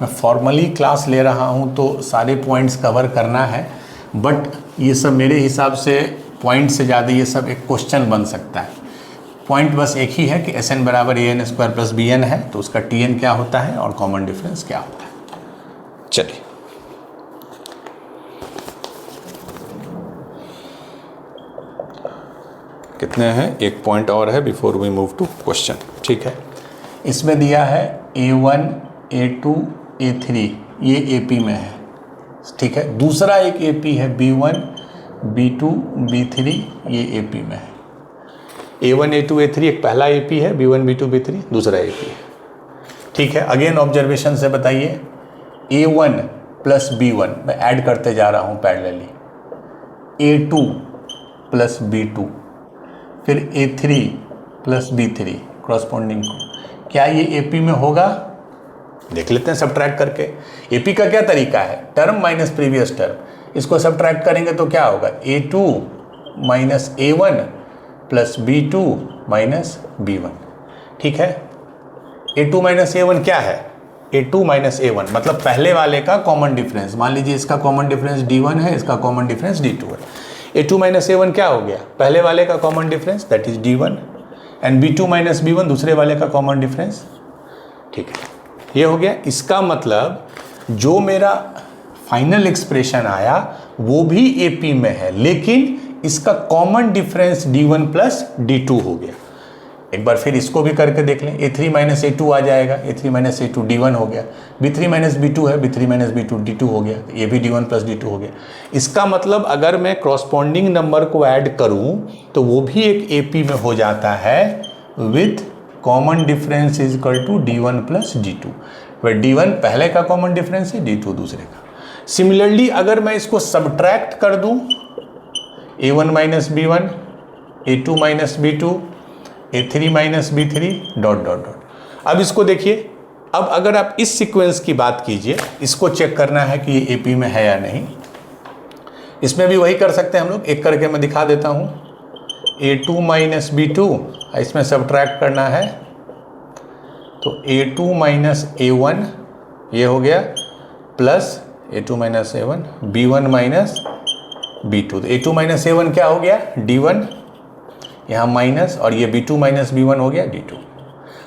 मैं फॉर्मली क्लास ले रहा हूँ तो सारे पॉइंट्स कवर करना है, बट ये सब मेरे हिसाब से पॉइंट से ज़्यादा ये सब एक क्वेश्चन बन सकता है। पॉइंट बस एक ही है कि Sn बराबर an स्क्वायर प्लस bn है, तो उसका Tn क्या होता है और कॉमन डिफरेंस क्या होता है। चलिए, कितने हैं? एक पॉइंट और है before we move to question. ठीक है, इसमें दिया है A1 A2 A3, ये AP में है। ठीक है, दूसरा एक AP है B1 B2 B3, ये AP में है। A1 A2 A3 एक पहला AP है, B1 B2 B3 दूसरा AP है। ठीक है, अगेन ऑब्जर्वेशन से बताइए, A1 प्लस B1 मैं ऐड करते जा रहा हूँ पैरेलली, A2 प्लस B2, फिर A3 प्लस B3 क्रॉसपॉन्डिंग को, क्या ये AP में होगा? देख लेते हैं सब्ट्रैक्ट करके। AP का क्या तरीका है? टर्म माइनस प्रीवियस टर्म, इसको सब्ट्रैक्ट करेंगे तो क्या होगा? A2 minus A1 plus B2 minus B1। ठीक है, A2 माइनस A1 क्या है? A2 माइनस A1 मतलब पहले वाले का कॉमन डिफरेंस। मान लीजिए इसका कॉमन डिफरेंस D1 है, इसका कॉमन डिफरेंस D2 है। A2 माइनस A1 क्या हो गया? पहले वाले का common difference that is D1 and B2 minus B1 दूसरे वाले का कॉमन डिफरेंस। ठीक है, ये हो गया। इसका मतलब जो मेरा फाइनल एक्सप्रेशन आया वो भी AP में है, लेकिन इसका common difference D1 plus D2 हो गया। एक बार फिर इसको भी करके देख लें। A3 माइनस A2 आ जाएगा, A3 माइनस A2 D1 हो गया। B3 माइनस B2 है, B3 माइनस B2 D2 हो गया, ये भी D1 प्लस D2 हो गया। इसका मतलब अगर मैं क्रॉसपॉन्डिंग नंबर को ऐड करूं तो वो भी एक AP में हो जाता है with common difference is equal to D1 plus D2, वह D1 पहले का कॉमन डिफरेंस है, D2 दूसरे का। सिमिलरली अगर मैं इसको सब्ट्रैक्ट कर दूं, A1 minus B1, A2 minus B2, A3 minus B3 dot dot dot. अब इसको देखिए, अब अगर आप इस सीक्वेंस की बात कीजिए, इसको चेक करना है कि ये AP में है या नहीं। इसमें भी वही कर सकते हैं हम लोग, एक करके मैं दिखा देता हूँ। A2 माइनस B2 इसमें सब्ट्रैक्ट करना है तो A2 माइनस A1 ये हो गया, plus A2 minus A1 B1 minus B2। तो A2 माइनस A1 क्या हो गया? D1, यहाँ माइनस, और ये B2 माइनस B1 हो गया D2।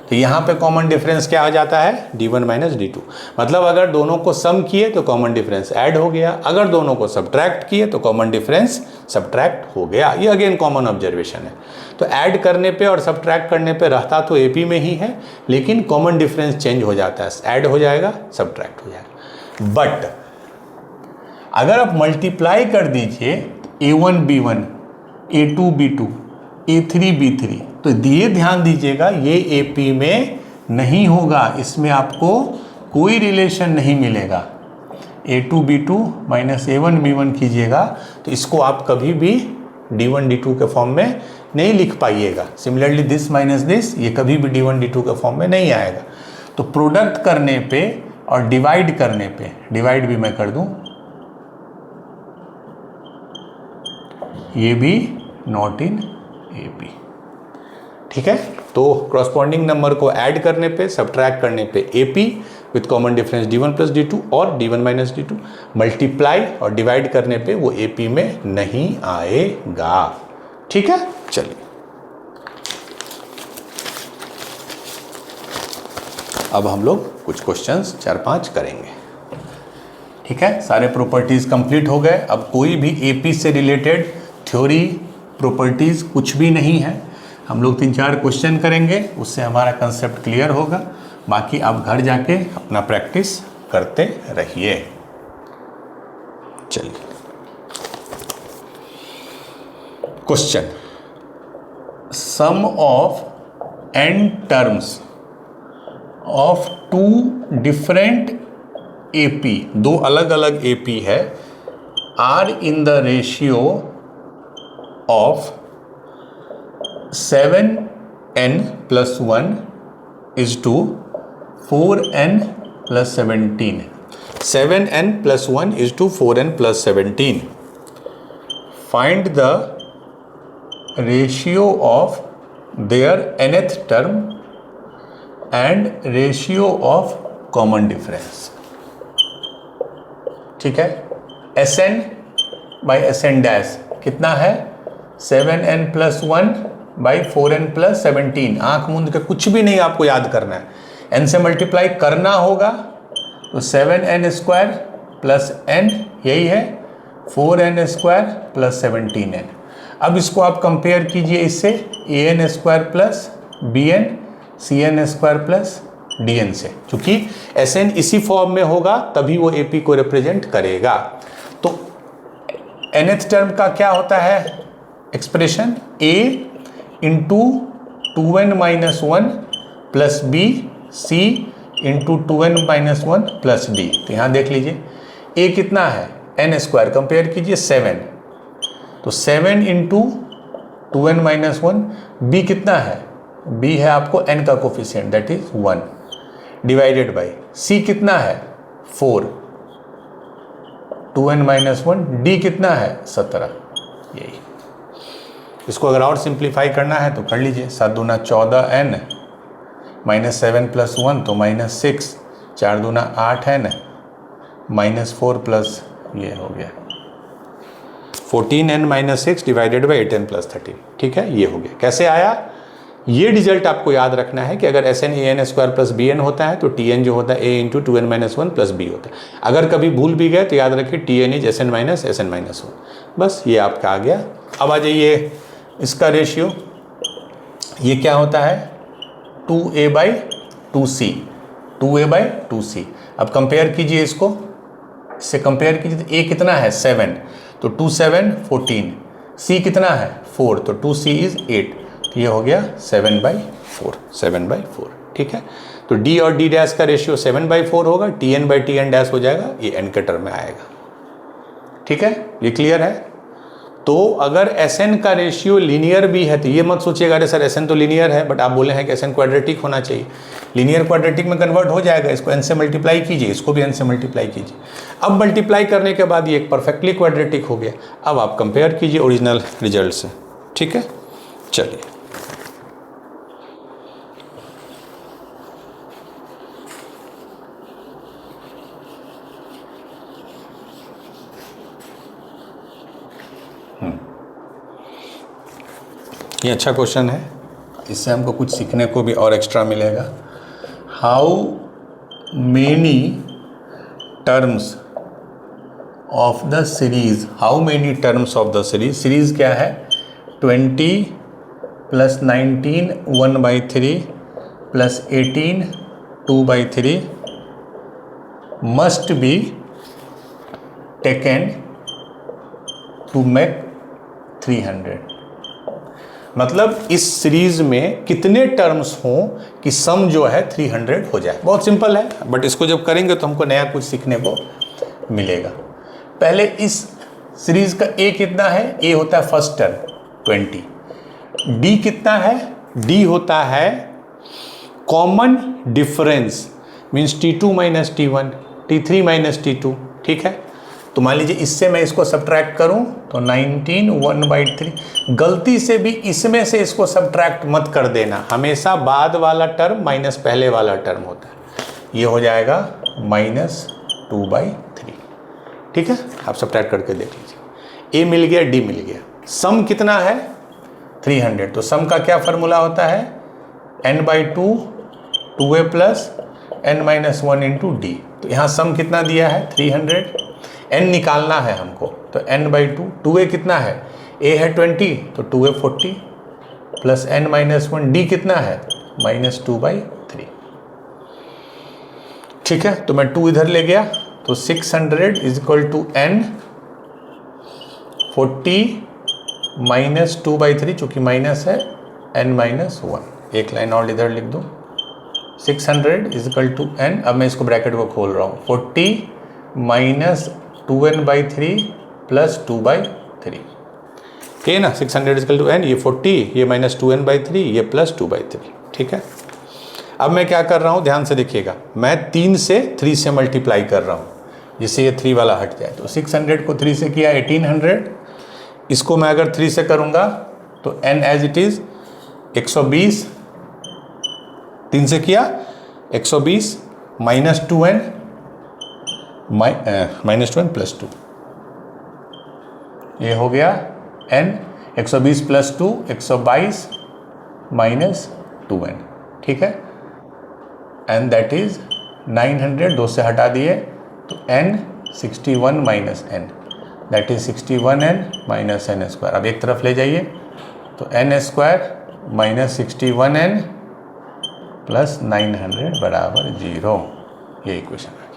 तो यहाँ पे कॉमन डिफरेंस क्या हो जाता है? D1 minus D2। मतलब अगर दोनों को सम किए तो कॉमन डिफरेंस ऐड हो गया, अगर दोनों को सब्ट्रैक्ट किए तो कॉमन डिफरेंस सब्ट्रैक्ट हो गया। ये अगेन कॉमन ऑब्जर्वेशन है। तो ऐड करने पे और सब्ट्रैक्ट करने पे रहता तो AP में ही है, लेकिन कॉमन डिफरेंस चेंज हो जाता है, ऐड हो जाएगा, सब्ट्रैक्ट हो जाएगा। बट अगर आप मल्टीप्लाई कर दीजिए A1 B1, A2 B2, A3 B3, तो ये ध्यान दीजिएगा ये AP में नहीं होगा, इसमें आपको कोई रिलेशन नहीं मिलेगा। A2 B2 minus A1 B1 कीजिएगा तो इसको आप कभी भी D1 D2 के फॉर्म में नहीं लिख पाइएगा। सिमिलरली दिस माइनस दिस, ये कभी भी D1 D2 के फॉर्म में नहीं आएगा। तो प्रोडक्ट करने पे और डिवाइड करने पे, डिवाइड भी मैं कर दूं, ये भी नॉट इन AP। ठीक है, तो क्रॉसपॉन्डिंग नंबर को ऐड करने पे, सब्ट्रैक्ट करने पे AP with common difference D1 plus D2 और D1 माइनस D2, मल्टीप्लाई और डिवाइड करने पे वो AP में नहीं आएगा। ठीक है, चलिए अब हम लोग कुछ क्वेश्चंस 4-5 करेंगे। ठीक है, सारे प्रॉपर्टीज कंप्लीट हो गए। अब कोई भी AP से रिलेटेड थ्योरी प्रॉपर्टीज कुछ भी नहीं है। हम लोग 3-4 क्वेश्चन करेंगे, उससे हमारा कंसेप्ट क्लियर होगा। बाकी आप घर जाके अपना प्रैक्टिस करते रहिए। चलिए question, sum of n terms of 2 different AP, दो अलग अलग AP है, are in the ratio of 7n plus 1 is to 4n plus 17. 7n plus 1 is to 4n plus 17. Find the ratio of their nth term and ratio of common difference. ठीक है, Sn by Sn dash कितना है? 7n plus 1 by 4n plus 17। आंख मूंद के कुछ भी नहीं आपको याद करना है, n से मल्टीप्लाई करना होगा। तो 7n स्क्वायर प्लस n यही है, 4n स्क्वायर प्लस 17n। अब इसको आप कंपेयर कीजिए इससे, an square plus bn cn square plus dn से, क्योंकि Sn इसी फॉर्म में होगा तभी वो AP को रिप्रेजेंट करेगा। तो nth टर्म का क्या होता है expression? a into 2n minus 1 plus b c into 2n minus 1 plus d। तो यहाँ देख लीजिए a कितना है? n स्क्वायर, कंपेयर कीजिए 7, तो 7 इंटू 2n माइनस 1, b कितना है? b है आपको n का coefficient that is 1, divided by c कितना है? 4, 2n माइनस 1, d कितना है? 17। यही, इसको अगर और सिंप्लीफाई करना है तो कर लीजिए, 7 दूना 14n -7 + 1 तो -6, 4 दूना 8 है ना, -4 प्लस ये हो गया 14n - 6 डिवाइडेड बाई 8n + 13। ठीक है, ये हो गया। कैसे आया ये रिजल्ट आपको याद रखना है कि अगर SN AN² + BN होता है तो TN जो होता है A × 2n - 1 + B होता है। अगर कभी भूल भी गए तो याद रखिए TN = SN - SN - 1। बस ये आपका आ गया। अब आ जाइए इसका रेशियो, ये क्या होता है 2a/2c, 2a/2c। अब कंपेयर कीजिए इसको, इससे कंपेयर कीजिए तो a कितना है 7, तो 2 7 14, c कितना है 4, तो 2c = 8, तो ये हो गया 7/4, 7/4। ठीक है, तो d और d डैश का रेशियो 7/4 होगा, TN/TN डैश हो जाएगा, ये n के टर्म में आएगा। ठीक है, ये क्लियर है। तो अगर SN का रेशियो लीनियर भी है तो ये मत सोचिएगा अरे सर SN तो लीनियर है, बट आप बोले हैं कि SN क्वाड्रेटिक होना चाहिए। लीनियर क्वाड्रेटिक में कन्वर्ट हो जाएगा, इसको n से मल्टीप्लाई कीजिए, इसको भी n से मल्टीप्लाई कीजिए। अब मल्टीप्लाई करने के बाद ये एक परफेक्टली क्वाड्रेटिक हो गया। अब आप कंपेयर कीजिए ओरिजिनल रिजल्ट से। ठीक है, चलिए ये अच्छा क्वेश्चन है, इससे हमको कुछ सीखने को भी और एक्स्ट्रा मिलेगा। How many terms of the series, how many terms of the series, series क्या है 20 + 19 1/3 + 18 2/3 must be taken to make 300। मतलब इस सीरीज में कितने टर्म्स हों कि सम जो है 300 हो जाए। बहुत सिंपल है, बट इसको जब करेंगे तो हमको नया कुछ सीखने को मिलेगा। पहले इस सीरीज का a कितना है, a होता है फर्स्ट टर्म 20, d कितना है, d होता है common difference, means T2 - T1, T3 - T2। ठीक है, तो मान लीजिए इससे मैं इसको सब्ट्रैक्ट करूं तो 19 1/3, गलती से भी इसमें से इसको सब्ट्रैक्ट मत कर देना, हमेशा बाद वाला टर्म माइनस पहले वाला टर्म होता है, ये हो जाएगा -2/3। ठीक है, आप सब्ट्रैक्ट करके देख लीजिए, a मिल गया, d मिल गया, सम कितना है 300, तो सम का क्या फार्मूला होता है n/2 2a + n - 1 × d। तो यहाँ सम कितना दिया है 300, n निकालना है हमको, तो n/2, 2a कितना है, a है 20 तो 2a 40 + n - 1, d कितना है -2/3। ठीक है, तो मैं 2 इधर ले गया तो 600 = n 40 - 2/3, चूंकि माइनस है n - 1, एक लाइन और इधर लिख दूँ, 600 = n। अब मैं इसको ब्रैकेट को खोल रहा हूँ, 40 - 2n/3 + 2/3, ठीक है ना, 600 = n, ये 40, ये -2n/3, ये +2/3। ठीक है, अब मैं क्या कर रहा हूँ ध्यान से देखिएगा, मैं 3 से 3 से मल्टीप्लाई कर रहा हूँ जिससे ये 3 वाला हट जाए। तो 600 को 3 से किया 1800, इसको मैं अगर 3 से करूँगा तो n एज इट इज़ 120, 3 से किया 120 -2n -2n + 2, ये हो गया n 120 + 2 122 -2n। ठीक है, एंड दैट इज 900, 2 से हटा दिए तो n 61 - n, that is 61n - n²। अब एक तरफ ले जाइए तो n² - 61n + 900 = 0। ये इक्वेशन आ गया।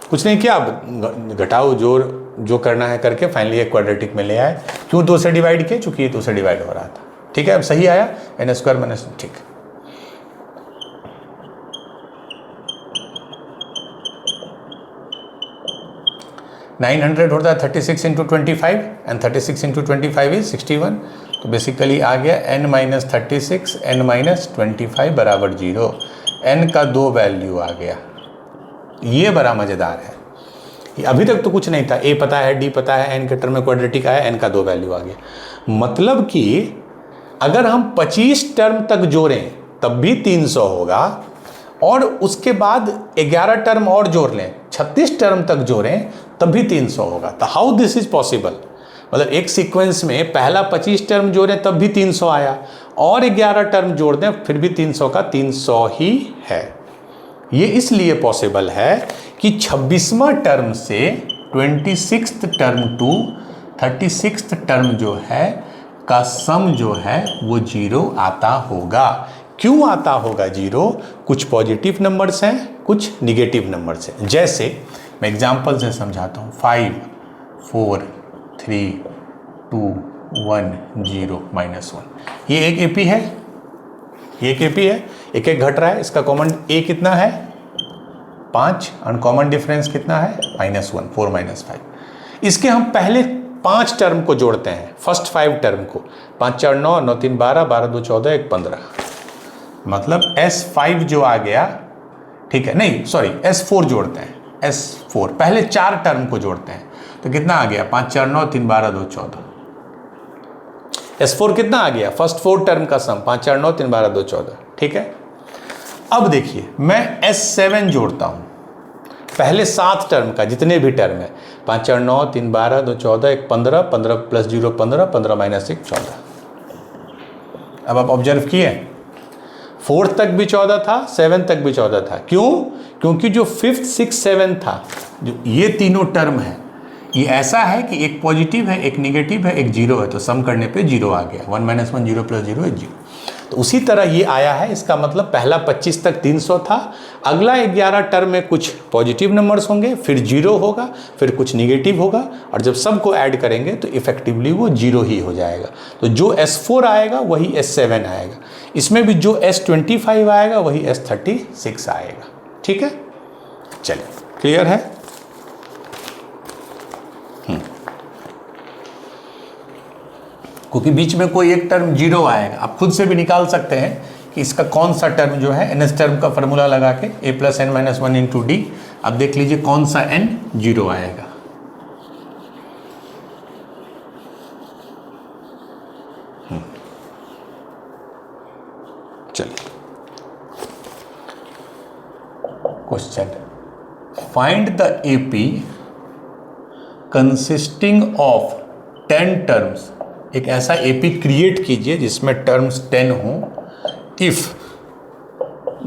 कुछ नहीं किया, अब घटाओ जोड़ जो करना है करके फाइनली एक क्वाड्रेटिक में ले आए। क्यों 2 से डिवाइड किए, चूंकि ये 2 से डिवाइड हो रहा था। ठीक है, अब सही आया n² - ठीक। $900 होता है 36 × 25 एंड 36 × 25 इज 61, तो बेसिकली आ गया n - 36 n - 25 = 0। n का 2 वैल्यू आ गया, ये बड़ा मज़ेदार है। अभी तक तो कुछ नहीं था, a पता है, d पता है, n के टर्म में क्वाड्रेटिक आया, n का 2 वैल्यू आ गया। मतलब कि अगर हम 25 टर्म तक जोड़ें तब भी 300 होगा, और उसके बाद 11 टर्म और जोड़ लें, 36 टर्म तक जोड़ें तब भी 300 होगा। तो हाउ दिस इज पॉसिबल? मतलब एक सीक्वेंस में पहला 25 टर्म जोड़ें तब भी 300 आया, और 11 टर्म जोड़ दें फिर भी 300 का 300 ही है। ये इसलिए पॉसिबल है कि 26वां टर्म से 26th term to 36th term जो है का सम जो है वो 0 आता होगा। क्यों आता होगा 0? कुछ पॉजिटिव नंबर्स हैं, कुछ निगेटिव नंबर्स हैं। जैसे मैं एग्जांपल से समझाता हूँ। 5 4 3 2 1 0 -1, ये एक एपी है, ये एक एपी है, एक एक घट रहा है। इसका कॉमन ए कितना है? 5, अनकॉमन डिफरेंस कितना है? -1, 4 -5। इसके हम पहले 5 टर्म को जोड़ते हैं, फर्स्ट 5 टर्म को। 5 4 9, 9 3 12, 12 2 14, 1 15, मतलब S5 जो आ गया, ठीक है, नहीं सॉरी S4 जोड़ते हैं, S4 पहले 4 टर्म को जोड़ते हैं, तो कितना आ गया? 5 4 9 3 12 2 14। S4 कितना आ गया? फर्स्ट 4 टर्म का सम 5 4 9 3 12 2 14, ठीक है। अब देखिए मैं S7 जोड़ता हूं, पहले 7 टर्म का, जितने भी टर्म है, 5 4 9 3 12 2 14, 1 15, 15 + 0 15, 15 - 1 14। अब आप ऑब्जर्व किए, 4 तक भी 14 था, 7 तक भी 14 था। क्यों? क्योंकि जो 5th 6 7 था, जो ये तीनों टर्म है, ये ऐसा है कि एक पॉजिटिव है, एक नेगेटिव है, एक 0 है, तो सम करने पे 0 आ गया। 1 - 1 0 + 0 is 0। तो उसी तरह ये आया है। इसका मतलब पहला 25 तक 300 था, अगला 11 टर्म में कुछ पॉजिटिव नंबर्स होंगे, फिर 0 होगा, फिर कुछ निगेटिव होगा, और जब सबको ऐड करेंगे तो इफेक्टिवली वो 0 ही हो जाएगा। तो जो S4 आएगा वही S7 आएगा, इसमें भी जो S25 आएगा वही S36 आएगा। ठीक है, चलिए, क्लियर है? क्योंकि बीच में कोई एक टर्म 0 आएगा, आप खुद से भी निकाल सकते हैं कि इसका कौन सा टर्म जो है, NS टर्म का फॉर्मूला लगा के A + n - 1 × D, अब देख लीजिए कौन सा n 0 आएगा। चलिए, question, find the AP consisting of 10 terms. एक ऐसा AP क्रिएट कीजिए जिसमें टर्म्स 10 हों, if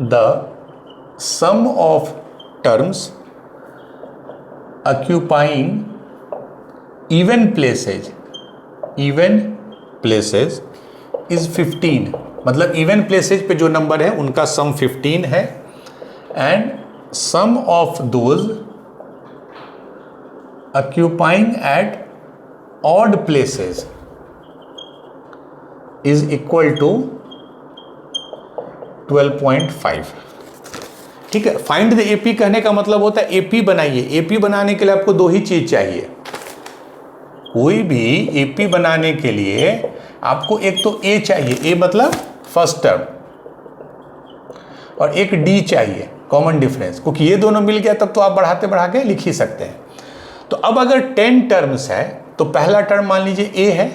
the sum of terms occupying even places is 15। मतलब इवन प्लेसेज पे जो नंबर है उनका सम 15 है, and sum of those occupying at odd places is equal to 12.5। ठीक है, फाइंड द AP कहने का मतलब होता है AP बनाइए। AP बनाने के लिए आपको 2 ही चीज चाहिए। कोई भी AP बनाने के लिए आपको एक तो A चाहिए, A मतलब फर्स्ट टर्म, और एक D चाहिए, कॉमन डिफरेंस, क्योंकि ये दोनों मिल गया तब तो आप बढ़ाते बढ़ा के लिख ही सकते हैं। तो अब अगर 10 टर्म्स है तो पहला टर्म मान लीजिए A है,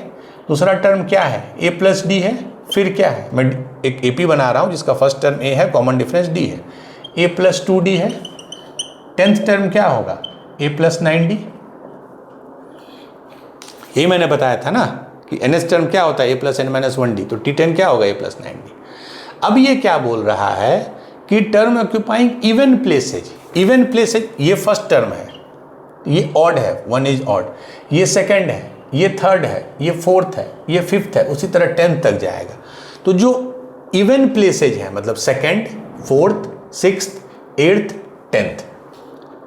दूसरा टर्म क्या है? A + D है, फिर क्या है? मैं एक AP बना रहा हूं जिसका फर्स्ट टर्म A है, कॉमन डिफरेंस D है, A + 2D है, 10th टर्म क्या होगा? A + 9D। ये मैंने बताया था ना कि NS टर्म क्या होता है? A + n - 1D, तो T10 क्या होगा? A + 9D। अब ये क्या बोल रहा है कि term occupying even places. Even places, ये फर्स्ट टर्म है, ये ऑड है, 1 इज ऑड, ये सेकंड है, ये थर्ड है, ये फोर्थ है, ये फिफ्थ है, उसी तरह 10th तक जाएगा। तो जो इवन प्लेसेज है, मतलब second, fourth, sixth, 8th, 10th,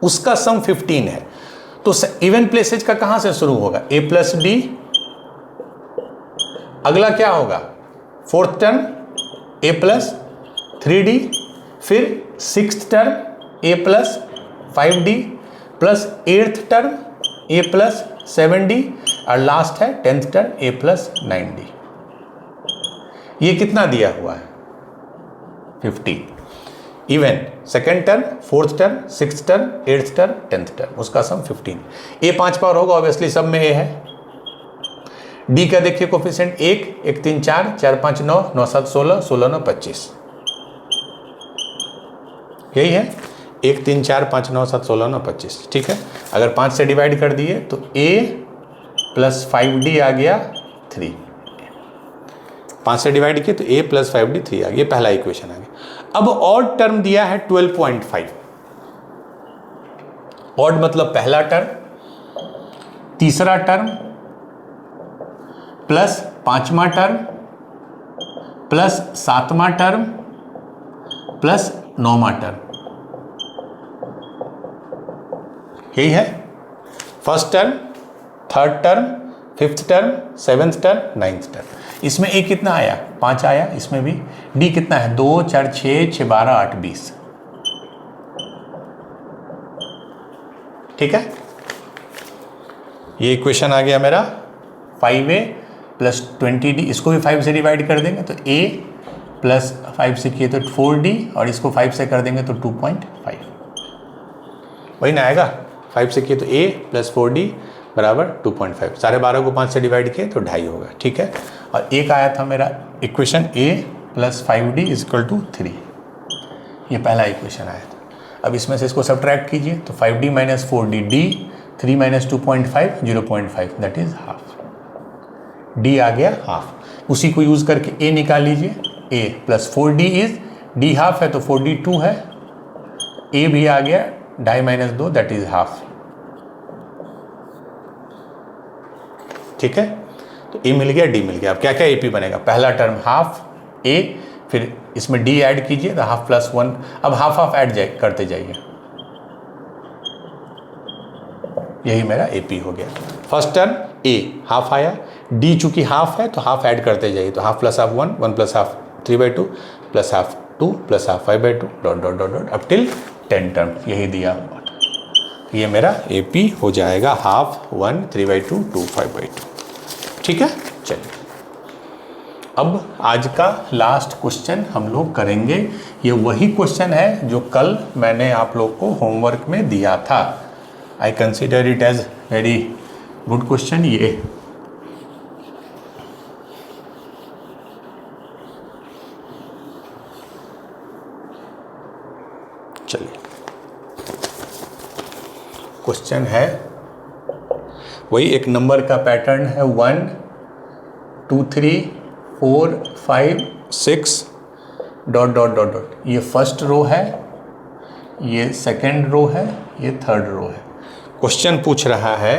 उसका सम 15 है। तो इवन प्लेसेज का कहां से शुरू होगा? A + D, अगला क्या होगा? फोर्थ टर्म A + 3D, फिर sixth term A + 5D, plus 8th term A + 7D, और लास्ट है 10th टर्म A + 9D। ये कितना दिया हुआ है? 15। Even second term, fourth term, sixth term, 8th term, 10th term, उसका सम 15। A 5 बार होगा, ऑब्वियसली सब में A है। D का देखिए कोफिशिएंट 1 1 3 4 4 5 9 9 7 16 16 9 25। यही है 1 3 4 5 9 7 16 9 25, ठीक है। अगर 5 से डिवाइड कर दिए तो a प्लस 5d आ गया 3, 5 से डिवाइड किए तो a प्लस 5d 3 आ गया, ये पहला इक्वेशन आ गया। अब ऑड टर्म दिया है 12.5, ऑड मतलब पहला टर्म, तीसरा टर्म प्लस पांचवा टर्म प्लस सातवां टर्म प्लस नौवां टर्म, यही है first term, third term, fifth term, seventh term, ninth term. इसमें ए कितना आया? 5 आया। इसमें भी डी कितना है? 2 4 6 6 12 8 20, ठीक है। ये इक्वेशन आ गया मेरा 5a प्लस 20d, इसको भी 5 से डिवाइड कर देंगे तो a प्लस 5 से किए तो 4d, और इसको 5 से कर देंगे तो 2.5, वही ना आएगा। 5 से किए तो a प्लस 4d बराबर 2.5, साढ़े 12 को 5 से डिवाइड किए तो 2.5 होगा, ठीक है। और एक आया था मेरा equation a plus 5d is equal to 3, ये पहला इक्वेशन आया था। अब इसमें से इसको सब्ट्रैक्ट कीजिए तो 5d minus 4d d, 3 minus 2.5 0.5, that is half, d आ गया हाफ। उसी को यूज करके a निकाल लीजिए, a plus 4d is, d half है तो 4d 2 है, a भी आ गया 2.5 माइनस 2 दैट इज हाफ, ठीक है। तो a मिल गया, d मिल गया। अब क्या क्या AP बनेगा? पहला टर्म हाफ a, फिर इसमें d ऐड कीजिए तो हाफ प्लस 1, अब हाफ हाफ ऐड करते जाइए, यही मेरा AP हो गया। फर्स्ट टर्म a हाफ आया, d चूंकि हाफ है तो हाफ ऐड करते जाइए, तो half plus half 1, 1 plus half 3/2 plus half 2 plus half 5/2 dot dot dot dot up till 10 term, यही दिया। ये मेरा AP हो जाएगा हाफ 1 3/2 2 5/2, ठीक है। चलिए अब आज का लास्ट क्वेश्चन हम लोग करेंगे। ये वही क्वेश्चन है जो कल मैंने आप लोग को होमवर्क में दिया था। I consider it as very good question. ये चलिए क्वेश्चन है वही, एक नंबर का पैटर्न है 1 2 3 4 5 6 डॉट डॉट डॉट डॉट, ये फर्स्ट रो है, ये सेकंड रो है, ये थर्ड रो है। क्वेश्चन पूछ रहा है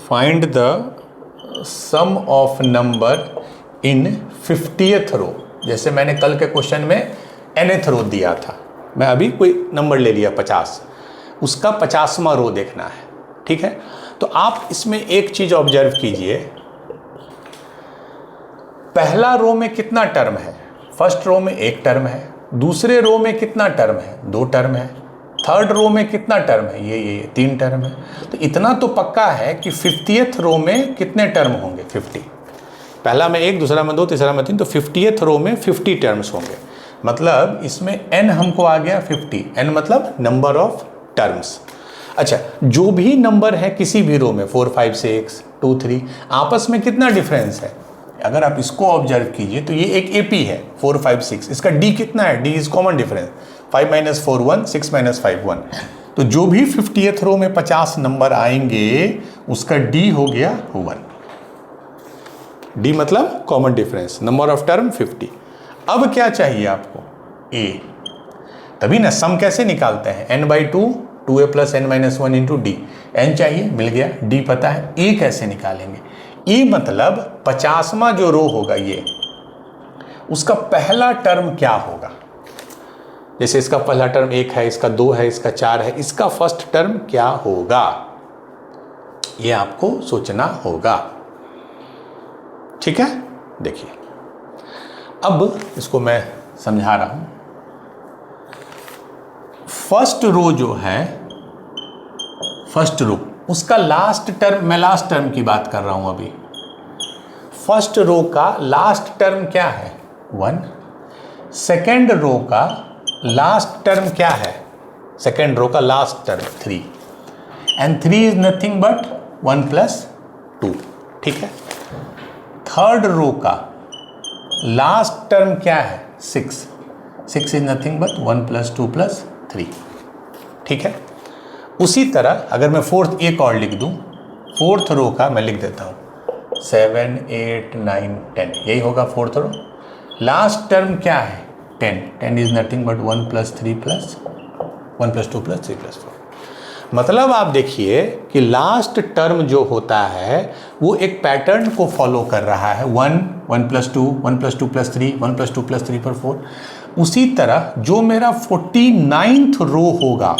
find the sum of number in 50th row. जैसे मैंने कल के क्वेश्चन में nth रो दिया था, मैं अभी कोई नंबर ले लिया 50, उसका 50वां रो देखना है, ठीक है। तो आप इसमें एक चीज ऑब्जर्व कीजिए, पहला रो में कितना टर्म है? फर्स्ट रो में एक टर्म है, दूसरे रो में कितना टर्म है? 2 टर्म है, थर्ड रो में कितना टर्म है? ये 3 टर्म है। तो इतना तो पक्का है कि 50th रो में कितने टर्म होंगे? 50। पहला में 1, दूसरा में 2, तीसरा में 3, तो 50th रो में 50 टर्म्स होंगे। मतलब इसमें n हमको आ गया 50, n मतलब नंबर ऑफ टर्म्स। अच्छा, जो भी नंबर है किसी भी रो में 4 5 6 2 3, आपस में कितना डिफरेंस है? अगर आप इसको ऑब्जर्व कीजिए तो ये एक AP है 4 5 6, इसका D कितना है? D is common difference, 5 minus 4 1, 6 minus 5 1। तो जो भी 50th रो में 50 नंबर आएंगे उसका D हो गया 1। D मतलब common difference, number of term 50। अब क्या चाहिए आपको? A। तभी ना सम कैसे निकालते हैं? n/2 2a plus n minus 1 into D. n चाहिए, मिल गया, d पता है। a कैसे निकालेंगे? e मतलब 50वां जो रो होगा ये, उसका पहला टर्म क्या होगा? जैसे इसका पहला टर्म 1 है, इसका 2 है, इसका 4 है, इसका फर्स्ट टर्म क्या होगा? ये आपको सोचना होगा, ठीक है। देखिए अब इसको मैं समझा रहा हूं। फर्स्ट रो जो है, फर्स्ट रो, उसका लास्ट टर्म, मैं लास्ट टर्म की बात कर रहा हूं अभी। फर्स्ट रो का लास्ट टर्म क्या है? 1। सेकेंड रो का लास्ट टर्म क्या है? सेकेंड रो का last term 3, and 3 is nothing but 1 plus 2, ठीक है। थर्ड रो का लास्ट टर्म क्या है? 6। 6 इज नथिंग बट 1 + 2 + 3। ठीक है, उसी तरह अगर मैं फोर्थ एक और लिख दूं, फोर्थ रो का मैं लिख देता हूं 7 8 9 10, यही होगा फोर्थ रो। लास्ट टर्म क्या है 10, 10 इज नथिंग बट 1 + 3 + 1 + 2 + 3 + 4। मतलब आप देखिए कि लास्ट टर्म जो होता है वो एक पैटर्न को फॉलो कर रहा है, 1 1 + 2 1 + 2 + 3 1 + 2 + 3 पर 4। उसी तरह जो मेरा 49th रो होगा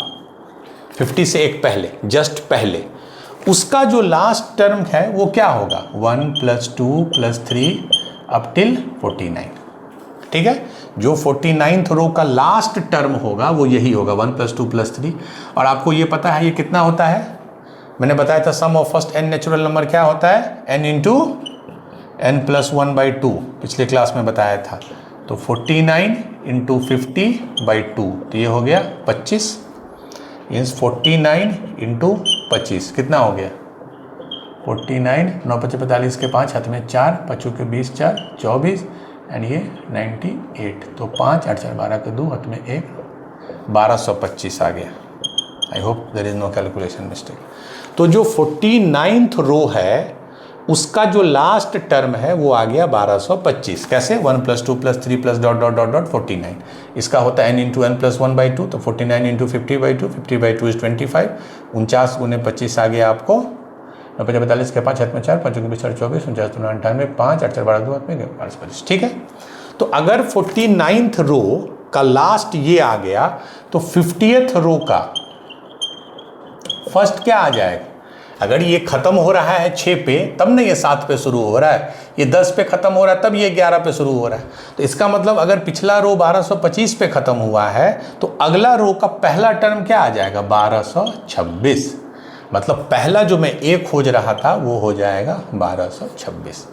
50 से एक पहले, जस्ट पहले, उसका जो लास्ट टर्म है वो क्या होगा 1 + 2 + 3 अप टिल 49। ठीक है, जो 49th रो का लास्ट टर्म होगा वो यही होगा 1 + 2 + 3। और आपको ये पता है ये कितना होता है, मैंने बताया था sum of first n natural number क्या होता है n × n + 1/2, पिछले क्लास में बताया था। तो 49 × 50/2, तो ये हो गया 25, मीन्स 49 × 25 कितना हो गया 49, 9 × 5 = 45 के 5 हाथ में 4, 5 के 20 4 24 एंड ये 98। तो 5 8 4 12 के 2 हाथ में 1, 1225 आ गया। I hope there is no calculation mistake. तो जो 49th रो है उसका जो लास्ट टर्म है वो आ गया 1225। कैसे 1 + 2 + 3 + ... 49। इसका होता है n × n + 1/2, तो 49 × 50/2, 50/2 इज 25, 49 × 25 आ गया आपको 9 × 45 के 5 हाथ में 4, 5 के 20 4 24 49 9 98 5 8 4 12 2 हाथ में 1225। ठीक है, तो अगर 49th रो का लास्ट ये आ गया तो 50th रो का फर्स्ट क्या आ जाएगा। अगर ये खत्म हो रहा है 6 पे तब ना ये 7 पे शुरू हो रहा है, ये 10 पे खत्म हो रहा है तब ये 11 पे शुरू हो रहा है। तो इसका मतलब अगर पिछला रो 1225 पे खत्म हुआ है तो अगला रो का पहला टर्म क्या आ जाएगा 1226। मतलब पहला जो मैं ए खोज रहा था वो हो जाएगा 1226।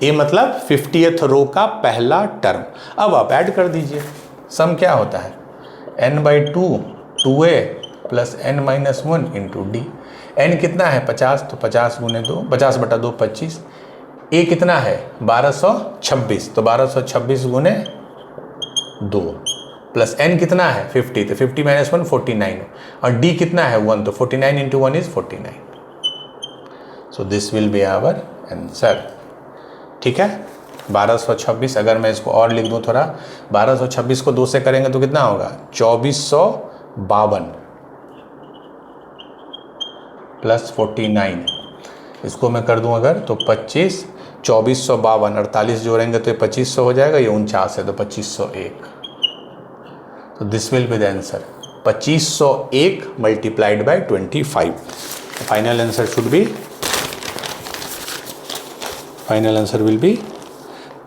ए मतलब 50th रो का पहला टर्म। अब आप ऐड कर दीजिए, सम क्या होता है n/2 2a + n - 1 × d। n कितना है 50, तो 50 × 2 50/2 25। ए कितना है 1226, तो 1226 × 2 प्लस n कितना है 50, तो 50 - 1 49, और d कितना है 1, तो 49 × 1 is 49। So this will be our answer. ठीक है, 1226। अगर मैं इसको और लिख दूं थोड़ा, 1226 को 2 से करेंगे तो कितना होगा 2452 + 49। इसको मैं कर दूं अगर तो 25 2452 48 जोड़ेंगे तो ये 2500 हो जाएगा, ये 49 है तो 2501। तो this will be the answer 2501 × 25। Final answer should be, final answer will be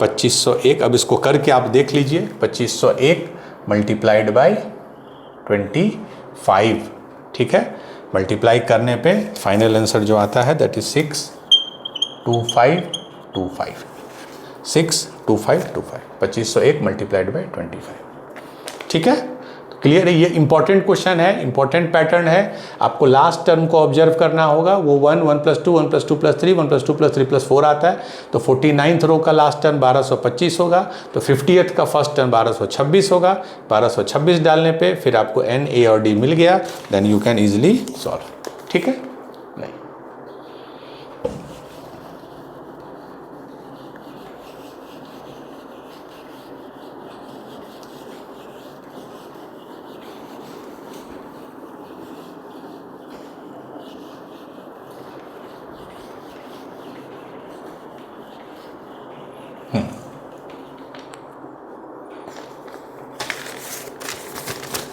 2501। अब इसको करके आप देख लीजिए 2501 × 25। ठीक है, मल्टीप्लाई करने पे फाइनल आंसर जो आता है दैट इज 62525 62525 2501 × 25। ठीक है, तो क्लियर है। ये इंपॉर्टेंट क्वेश्चन है, इंपॉर्टेंट पैटर्न है। आपको लास्ट टर्म को ऑब्जर्व करना होगा। वो 1 1 + 2 1 + 2 + 3 1 + 2 + 3 + 4 आता है। तो 49th रो का लास्ट टर्म 1225 होगा, तो 50th का फर्स्ट टर्म 1226 होगा। 1226 डालने पे फिर आपको n, a और d मिल गया, then you can easily solve. ठीक है, नहीं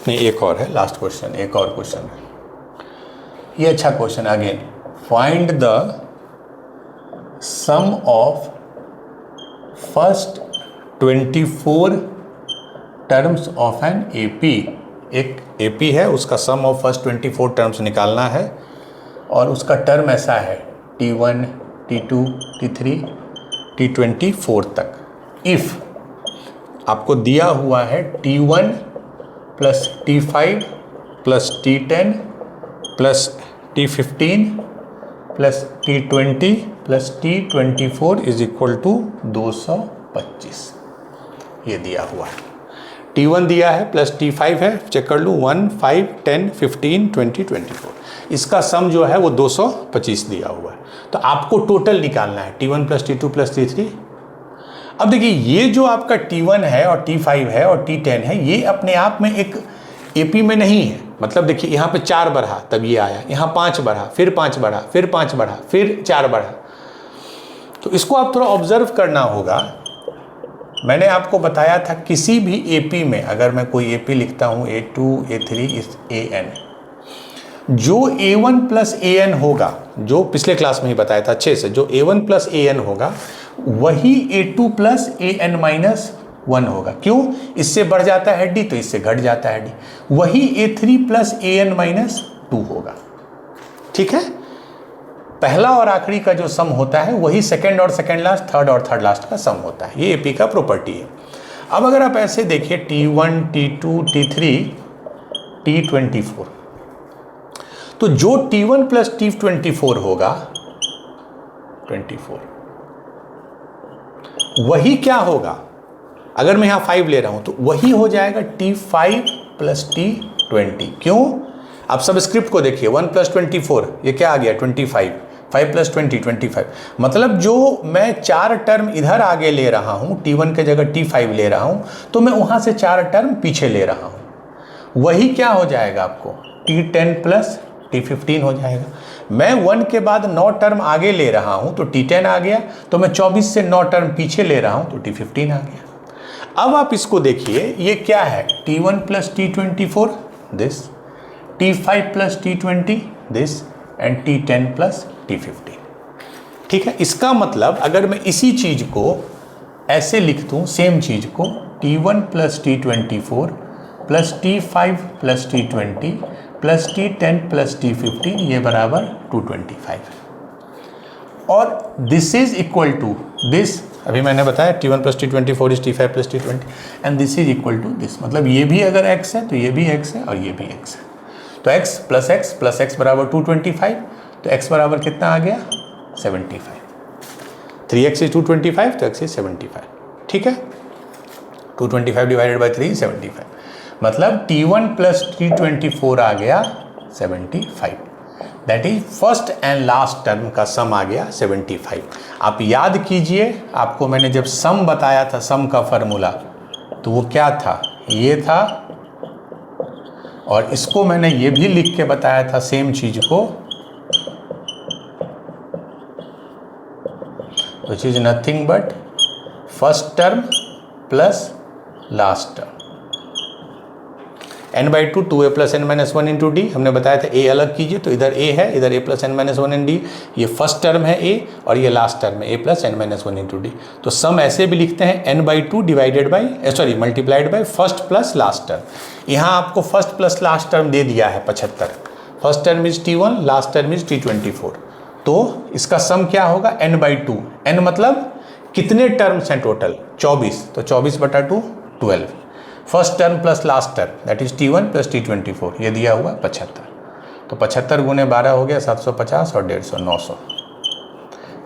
नहीं, एक और है लास्ट क्वेश्चन, एक और क्वेश्चन है ये। अच्छा question again, find the sum of first 24 terms of an AP. एक एपी है, उसका सम ऑफ फर्स्ट 24 टर्म्स निकालना है और उसका टर्म ऐसा है T1 T2 T3 T24 तक। इफ आपको दिया हुआ है T1 + T5 + T10 + T15 + T20 + T24 = 225, ये दिया हुआ है। T1 दिया है प्लस T5 है, चेक कर लूँ 1, 5, 10, 15, 20, 24, इसका सम जो है वो 225 दिया हुआ है। तो आपको टोटल निकालना है T1 plus T2 plus T3। अब देखिए ये जो आपका T1 है और T5 है और T10 है, ये अपने आप में एक AP में नहीं है। मतलब देखिए यहाँ पे 4 बढ़ा तब ये आया, यहाँ 5 बढ़ा, फिर 5 बढ़ा, फिर 5 बढ़ा, फिर 4 बढ़ा। तो इसको आप थोड़ा ऑब्जर्व करना होगा। मैंने आपको बताया था किसी भी AP में अगर मैं कोई AP लिखता हूँ A2, A3, AN, जो A1 प्लस AN होगा, जो पिछले क्लास में ही बताया था अच्छे से, जो A1 प्लस AN होगा वही A2 प्लस AN माइनस 1 होगा। क्यों? इससे बढ़ जाता है D तो इससे घट जाता है D। वही A3 प्लस AN माइनस 2 होगा। ठीक है, पहला और आखिरी का जो सम होता है वही सेकंड और सेकंड लास्ट, थर्ड और थर्ड लास्ट का सम होता है। ये AP का प्रॉपर्टी है। अब अगर आप ऐसे देखिए T1, T2, T3, T24, तो जो T1 प्लस T24 होगा 24, वही क्या होगा, अगर मैं यहाँ 5 ले रहा हूँ तो वही हो जाएगा T5 प्लस T20। क्यों? आप सब स्क्रिप्ट को देखिए, 1 प्लस 24 ये क्या आ गया 25, 5 प्लस 20 25। मतलब जो मैं 4 टर्म इधर आगे ले रहा हूँ, T1 के जगह T5 ले रहा हूँ, तो मैं वहाँ से 4 टर्म पीछे ले रहा हूँ। वही क्या हो जाएगा आपको T10 प्लस T15 हो जाएगा। मैं 1 के बाद 9 टर्म आगे ले रहा हूँ तो T10 आ गया, तो मैं 24 से 9 टर्म पीछे ले रहा हूँ तो T15 आ गया। अब आप इसको देखिए, ये क्या है T1 plus T24 this, T5 plus T20 this and T10 plus T15। ठीक है, इसका मतलब अगर मैं इसी चीज को ऐसे लिख दूँ, सेम चीज को T1 plus T24 plus T5 plus T20 plus T10 plus T15 ये बराबर 225, और this is equal to this. अभी मैंने बताया T1 plus T24 is T5 plus T20 and this is equal to this. मतलब ये भी अगर x है तो ये भी x है और ये भी x है। तो x प्लस x बराबर 225, तो x बराबर कितना आ गया 75। 3x इज 225 तो x इज 75। ठीक है, 225 डिवाइडेड बाई 3 75, मतलब T1 प्लस T24 आ गया 75। That is first and last term का सम आ गया 75। आप याद कीजिए, आपको मैंने जब सम बताया था, सम का फॉर्मूला, तो वो क्या था, ये था, और इसको मैंने ये भी लिख के बताया था सेम चीज को, which is nothing but first term plus last term, n/2 2a plus n minus 1 into D. हमने बताया था a अलग कीजिए, तो इधर a है, इधर a plus n minus 1 in D. ये फर्स्ट टर्म है a और ये लास्ट टर्म है a plus n minus 1 into D. तो सम ऐसे भी लिखते हैं n/2 divided by multiplied by first plus last term. यहाँ आपको फर्स्ट प्लस लास्ट टर्म दे दिया है 75। First term is T1, last term is T24। तो इसका सम क्या होगा n/2। n मतलब कितने टर्म्स हैं टोटल 24, तो 24/2 12। First term plus last term that is T1 plus T24, ये दिया हुआ 75। तो 75 गुने 12 हो गया 750 और 150 900।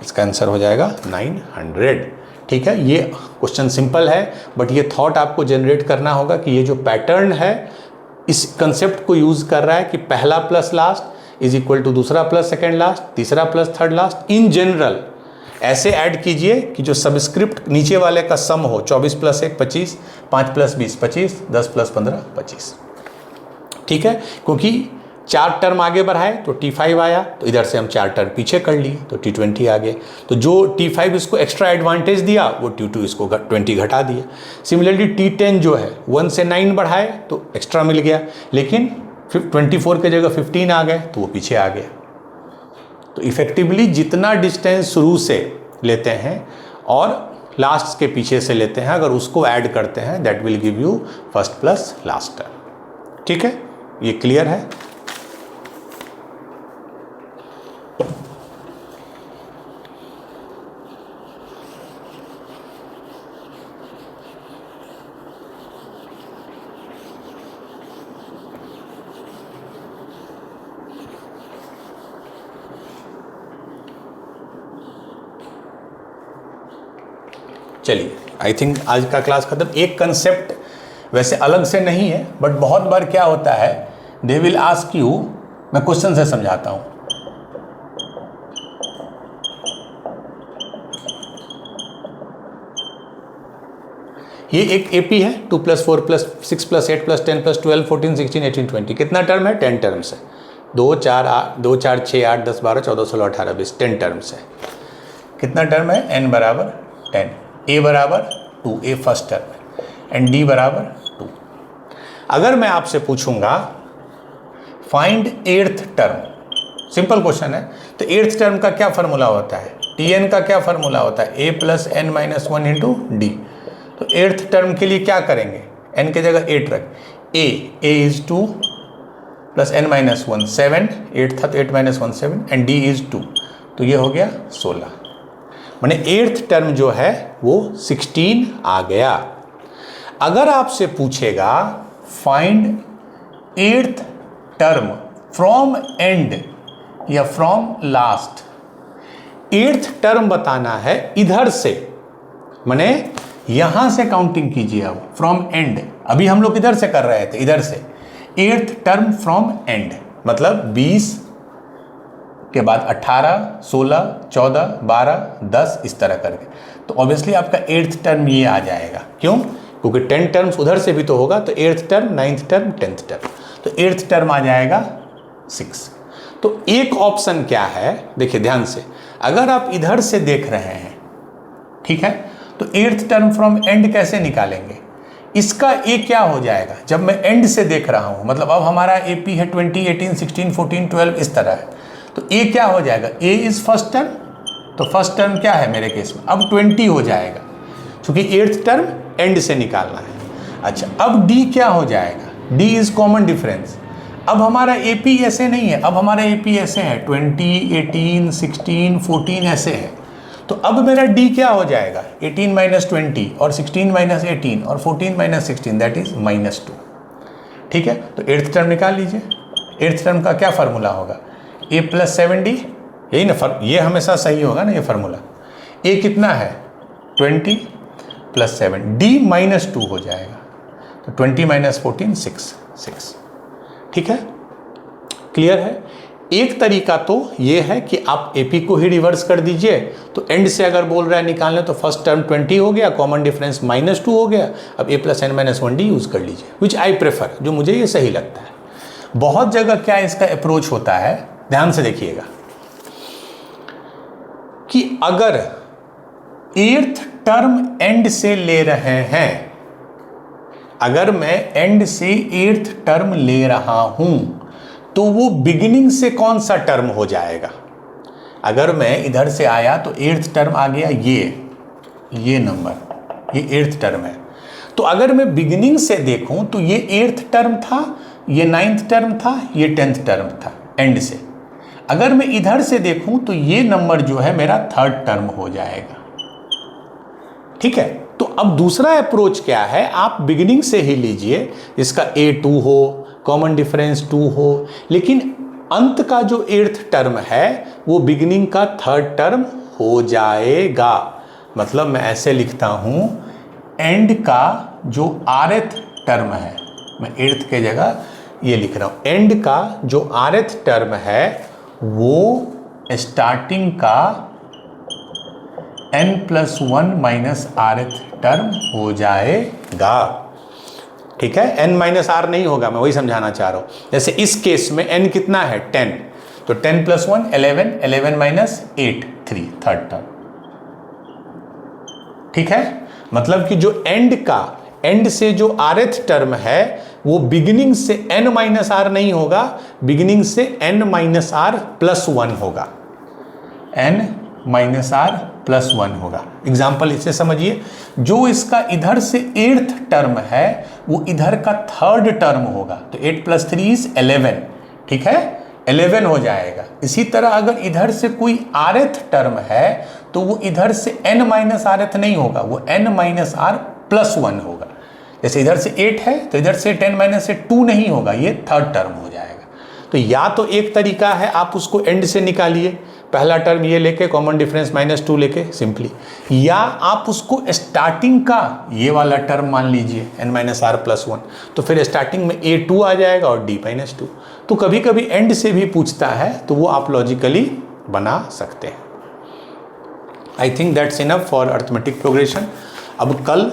इसका आंसर हो जाएगा 900। ठीक है, ये क्वेश्चन सिंपल है, बट ये थॉट आपको जनरेट करना होगा कि ये जो पैटर्न है इस कंसेप्ट को यूज कर रहा है कि पहला plus last is equal to दूसरा प्लस सेकेंड लास्ट, तीसरा plus third last. In general ऐसे ऐड कीजिए कि जो सबस्क्रिप्ट नीचे वाले का सम हो, 24 प्लस 1 25, 5 प्लस 20 25, 10 प्लस 15 25। ठीक है, क्योंकि 4 टर्म आगे बढ़ाए तो T5 आया, तो इधर से हम 4 टर्म पीछे कर लिए तो T20 आ गए। तो जो T5 इसको एक्स्ट्रा एडवांटेज दिया वो T2 इसको 20 घटा दिया। सिमिलरली T10 जो है 1 से 9 बढ़ाए तो एक्स्ट्रा मिल गया, लेकिन 24 के जगह 15 आ गए तो वो पीछे आ गया। तो इफेक्टिवली जितना डिस्टेंस शुरू से लेते हैं और लास्ट के पीछे से लेते हैं, अगर उसको ऐड करते हैं that will give you first plus last term. ठीक है, ये क्लियर है। चलिए, आई थिंक आज का क्लास खत्म। एक कंसेप्ट वैसे अलग से नहीं है, बट बहुत बार क्या होता है, दे विल आस्क यू, मैं क्वेश्चन से समझाता हूँ। ये एक एपी है, 2 + 4 + 6 + 8 + 10 + 12 14 16 18 20, कितना टर्म है? 10 टर्म्स है। 2 4 6 8 10 12 14 16 18 20, 10 टर्म्स है। कितना टर्म है? n बराबर 10, a बराबर 2, a फर्स्ट टर्म है, एंड d बराबर 2। अगर मैं आपसे पूछूंगा find 8th term, simple question है, तो 8th टर्म का क्या फॉर्मूला होता है? tn का क्या फॉर्मूला होता है? a + n - 1 × d। तो 8th टर्म के लिए क्या करेंगे? n के जगह 8 रख, a is 2 + n - 1 7, 8 था तो 8 - 1 7, एंड d is 2, तो ये हो गया 16। माने 8th टर्म जो है वो 16 आ गया। अगर आपसे पूछेगा find 8th term from and या फ्रॉम लास्ट, 8th टर्म बताना है इधर से, माने यहां से काउंटिंग कीजिए। अब फ्रॉम एंड, अभी हम लोग इधर से कर रहे थे, इधर से 8th टर्म फ्रॉम एंड, मतलब 20 के बाद 18 16 14 12 10 इस तरह करके, तो ऑब्वियसली आपका 8th टर्म ये आ जाएगा। क्यों? क्योंकि 10 टर्म्स उधर से भी तो होगा, तो 8th term 9th term 10th term, तो 8th टर्म आ जाएगा 6। तो एक ऑप्शन क्या है, देखिए ध्यान से, अगर आप इधर से देख रहे हैं, ठीक है, तो 8th टर्म फ्रॉम एंड कैसे निकालेंगे? इसका ए क्या हो जाएगा जब मैं एंड से देख रहा हूं, मतलब अब हमारा एपी है 20 18 16 14 12 इस तरह है, तो ए क्या हो जाएगा? ए इज फर्स्ट टर्म, तो फर्स्ट टर्म क्या है मेरे केस में? अब 20 हो जाएगा, क्योंकि 8th टर्म एंड से निकालना है। अच्छा, अब डी क्या हो जाएगा? D is common difference. अब हमारा एपी ऐसे नहीं है, अब हमारा एपी ऐसे है 20 18 16 14 ऐसे है, तो अब मेरा डी क्या हो जाएगा? 18 - 20 और 16 - 18 और 14 - 16, दैट इज -2। ठीक है, तो 8th टर्म निकाल लीजिए। 8th टर्म का क्या फार्मूला होगा? a + 7d, यही ना, ये हमेशा सही होगा ना ये फार्मूला। a कितना है? 20 + 7, d -2 हो जाएगा, तो 20 - 14 6। ठीक है, क्लियर है? एक तरीका तो ये है कि आप एपी को ही रिवर्स कर दीजिए, तो एंड से अगर बोल रहा है निकालने, तो फर्स्ट टर्म 20 हो गया, कॉमन डिफरेंस -2 हो गया, अब a + n - 1d यूज कर लीजिए, विच आई प्रेफर, जो मुझे ये सही लगता है। बहुत जगह क्या इसका अप्रोच होता है, ध्यान से देखिएगा, कि अगर 8th टर्म एंड से ले रहे हैं, अगर मैं एंड से 8th टर्म ले रहा हूं, तो वो बिगिनिंग से कौन सा टर्म हो जाएगा? अगर मैं इधर से आया तो 8th टर्म आ गया ये नंबर, ये 8th टर्म है, तो अगर मैं बिगिनिंग से देखूं तो ये 8th टर्म था, ये 9th टर्म था, ये 10th टर्म था एंड से। अगर मैं इधर से देखूं तो ये नंबर जो है मेरा 3rd टर्म हो जाएगा। ठीक है, तो अब दूसरा अप्रोच क्या है, आप बिगिनिंग से ही लीजिए, इसका a2 हो, कॉमन डिफरेंस 2 हो, लेकिन अंत का जो 8th टर्म है वो बिगिनिंग का 3rd टर्म हो जाएगा। मतलब मैं ऐसे लिखता हूं, एंड का जो rth टर्म है, मैं 8th के जगह ये लिख रहा हूं, एंड का जो rth टर्म है वो स्टार्टिंग का n + 1 - rth टर्म हो जाएगा। ठीक है, n - r नहीं होगा, मैं वही समझाना चाह रहा हूं। जैसे इस केस में n कितना है? 10, तो 10 + 1 11, 11 - 8 3, 3rd टर्म। ठीक है, मतलब कि जो एंड से जो rth टर्म है वो बिगिनिंग से n - r नहीं होगा, बिगिनिंग से n - r + 1 होगा, n - r + 1 होगा। एग्जाम्पल इससे समझिए, जो इसका इधर से 8th टर्म है वो इधर का 3rd टर्म होगा, तो 8 + 3 = 11। ठीक है, 11 हो जाएगा। इसी तरह अगर इधर से कोई rth टर्म है तो वो इधर से n - rth नहीं होगा, वो n - r + 1 होगा। जैसे इधर से 8 है तो इधर से 10 - से 2 नहीं होगा, ये 3rd टर्म हो जाएगा। तो या तो एक तरीका है आप उसको एंड से निकालिए, पहला टर्म ये लेके कॉमन डिफरेंस -2 लेके सिंपली, या आप उसको स्टार्टिंग का ये वाला टर्म मान लीजिए n-r+1, तो फिर स्टार्टिंग में a2 आ जाएगा और d-2। तो कभी कभी एंड से भी पूछता है तो वो आप लॉजिकली बना सकते हैं। I think that's enough for arithmetic progression. अब कल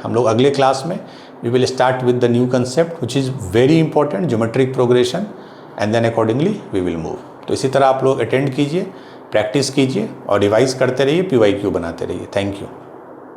हम लोग अगले क्लास में we will start with the new concept which is very important, geometric progression, and then accordingly we will move. तो इसी तरह आप लोग अटेंड कीजिए, प्रैक्टिस कीजिए और रिवाइज करते रहिए, PYQ बनाते रहिए। Thank you.